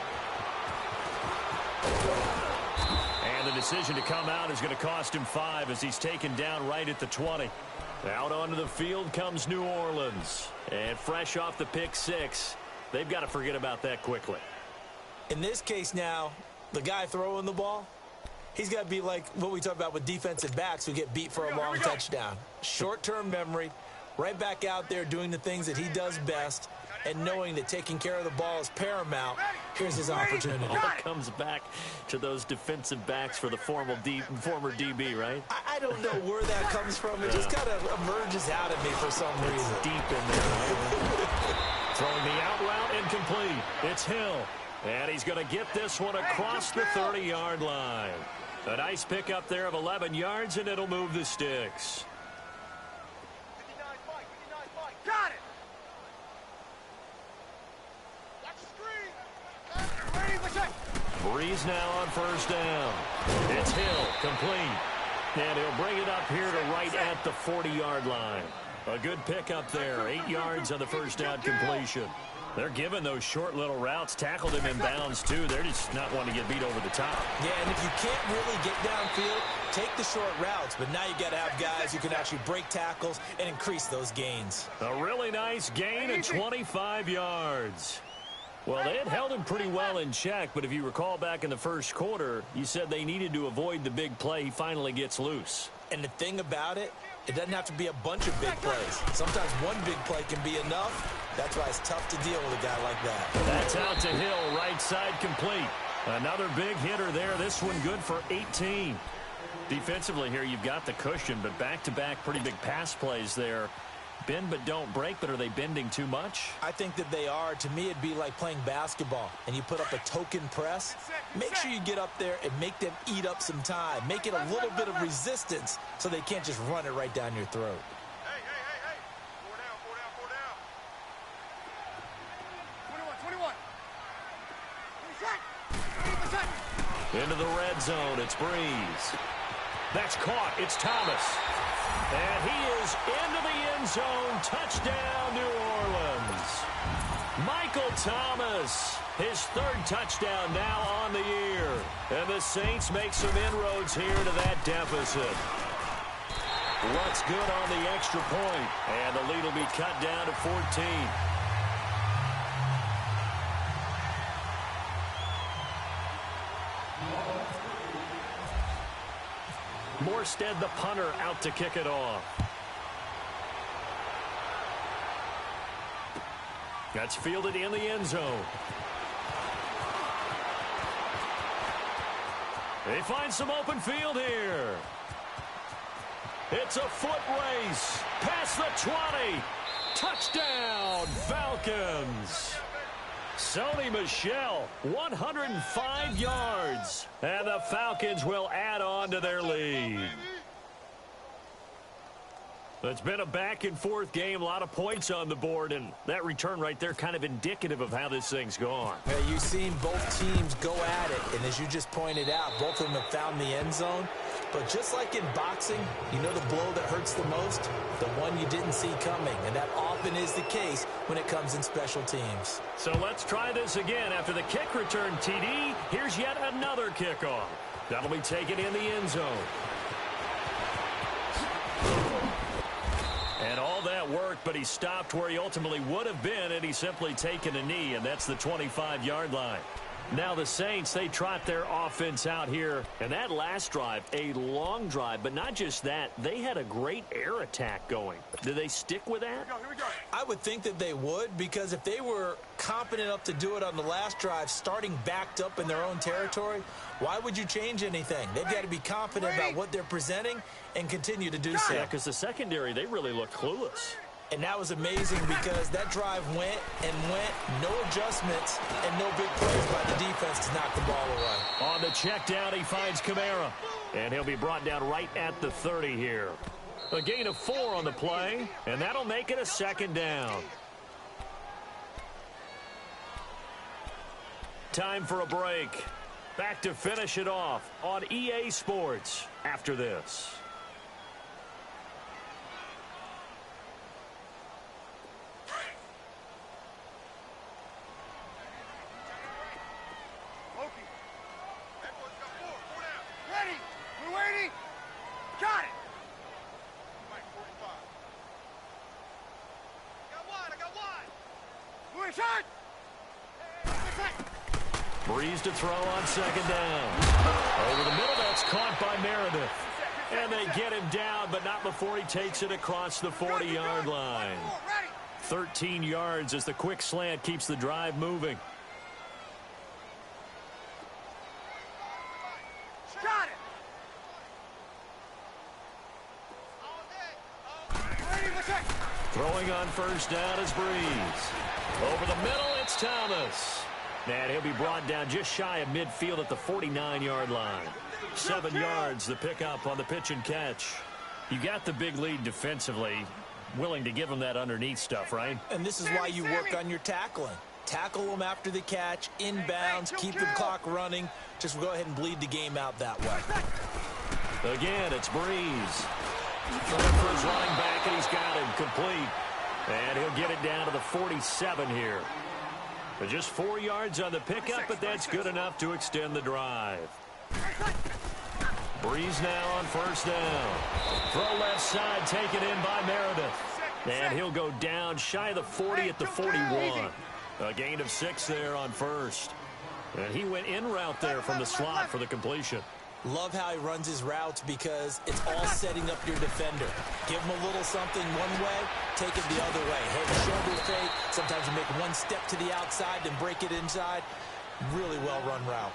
And the decision to come out is going to cost him 5 as he's taken down right at the 20. Out onto the field comes New Orleans. And fresh off the pick 6, they've got to forget about that quickly. In this case now, the guy throwing the ball, he's got to be like what we talk about with defensive backs who get beat for a long touchdown. Short-term memory, right back out there doing the things that he does best, and knowing that taking care of the ball is paramount. Here's his opportunity. All comes back to those defensive backs for the former DB, right? I don't know where that comes from. It just kind of emerges out of me for some reason. It's deep in there. Throwing the out route incomplete. It's Hill. And he's going to get this one across the 30-yard line. A nice pickup there of 11 yards, and it'll move the sticks. 59 fight. Got it. Breeze now on 1st down. It's Hill, complete. And he'll bring it up here to right at the 40-yard line. A good pickup there, 8 yards on the 1st down completion. They're giving those short little routes, tackled him in bounds too. They're just not wanting to get beat over the top. Yeah, and if you can't really get downfield, take the short routes. But now you got to have guys who can actually break tackles and increase those gains. A really nice gain of 25 yards. Well, they had held him pretty well in check, but if you recall back in the first quarter, you said they needed to avoid the big play. He finally gets loose. And the thing about it, it doesn't have to be a bunch of big plays. Sometimes one big play can be enough. That's why it's tough to deal with a guy like that. That's out to Hill, right side complete. Another big hitter there. This one good for 18. Defensively here, you've got the cushion, but back-to-back pretty big pass plays there. Bend but don't break, but are they bending too much? I think that they are. To me, it'd be like playing basketball, and you put up a token press. Make sure you get up there and make them eat up some time. Make it a little bit of resistance so they can't just run it right down your throat. Hey. 4 down. 21. Into the red zone, it's Breeze. That's caught, it's Thomas. And he is into the end zone. Touchdown, New Orleans. Michael Thomas, his third touchdown now on the year. And the Saints make some inroads here to that deficit. What's good on the extra point? And the lead will be cut down to 14. Morstead, the punter, out to kick it off. That's fielded in the end zone. They find some open field here. It's a foot race. Past the 20. Touchdown, Falcons. Sony Michel, 105 yards. And the Falcons will add on to their lead. It's been a back-and-forth game, a lot of points on the board, and that return right there kind of indicative of how this thing's gone. Yeah, you've seen both teams go at it, and as you just pointed out, both of them have found the end zone. But just like in boxing, you know the blow that hurts the most? The one you didn't see coming, and that often is the case when it comes in special teams. So let's try this again. After the kick return, TD, here's yet another kickoff. That'll be taken in the end zone. And all that worked, but he stopped where he ultimately would have been, and he's simply taken a knee, and that's the 25-yard line. Now the Saints, they trot their offense out here. And that last drive, a long drive, but not just that. They had a great air attack going. Do they stick with that? Here we go. I would think that they would, because if they were competent enough to do it on the last drive, starting backed up in their own territory, why would you change anything? They've got to be confident about what they're presenting and continue to do so. Yeah, because the secondary, they really look clueless. And that was amazing because that drive went, no adjustments, and no big plays by the defense to knock the ball away. On the check down, he finds Kamara. And he'll be brought down right at the 30 here. A gain of 4 on the play, and that'll make it a second down. Time for a break. Back to finish it off on EA Sports after this. Breeze to throw on second down. Over the middle, that's caught by Meredith. And they get him down, but not before he takes it across the 40-yard line. 13 yards as the quick slant keeps the drive moving. Got it. Throwing on first down is Breeze. Over the middle, it's Thomas. And he'll be brought down just shy of midfield at the 49-yard line. 7 yards, the pickup on the pitch and catch. You got the big lead defensively, willing to give them that underneath stuff, right? And this is why you work on your tackling. Tackle them after the catch, inbounds, keep the clock running. Just go ahead and bleed the game out that way. Again, it's Breeze. Throwing for his running back, and he's got him complete. And he'll get it down to the 47 here. But just 4 yards on the pickup, but that's good enough to extend the drive. Breeze now on first down. Throw left side, taken in by Meredith. And he'll go down shy of the 40 at the 41. A gain of 6 there on first. And he went in route there from the slot for the completion. Love how he runs his routes because it's all setting up your defender. Give him a little something one way, take it the other way. Head and shoulder fake. Sometimes you make one step to the outside, then break it inside. Really well-run route.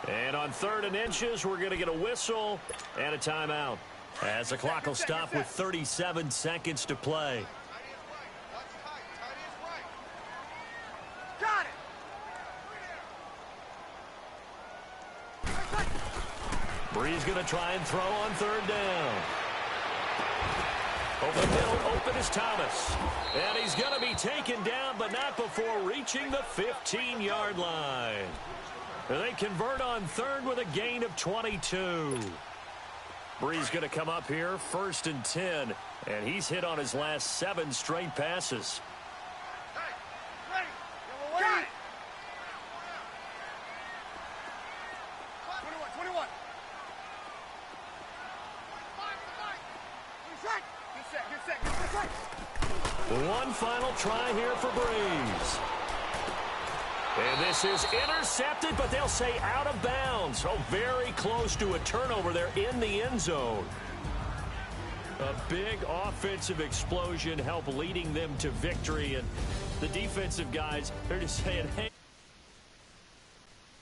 And on 3rd and inches, we're going to get a whistle and a timeout, as the clock will stop with 37 seconds to play. Brees going to try and throw on third down. Over the middle, open is Thomas. And he's going to be taken down, but not before reaching the 15-yard line. They convert on third with a gain of 22. Brees going to come up here, 1st and 10. And he's hit on his last 7 straight passes. Got it. 21. Get set. One final try here for Brees. And this is intercepted, but they'll say out of bounds. Oh, very close to a turnover there in the end zone. A big offensive explosion helped leading them to victory. And the defensive guys, they're just saying, hey.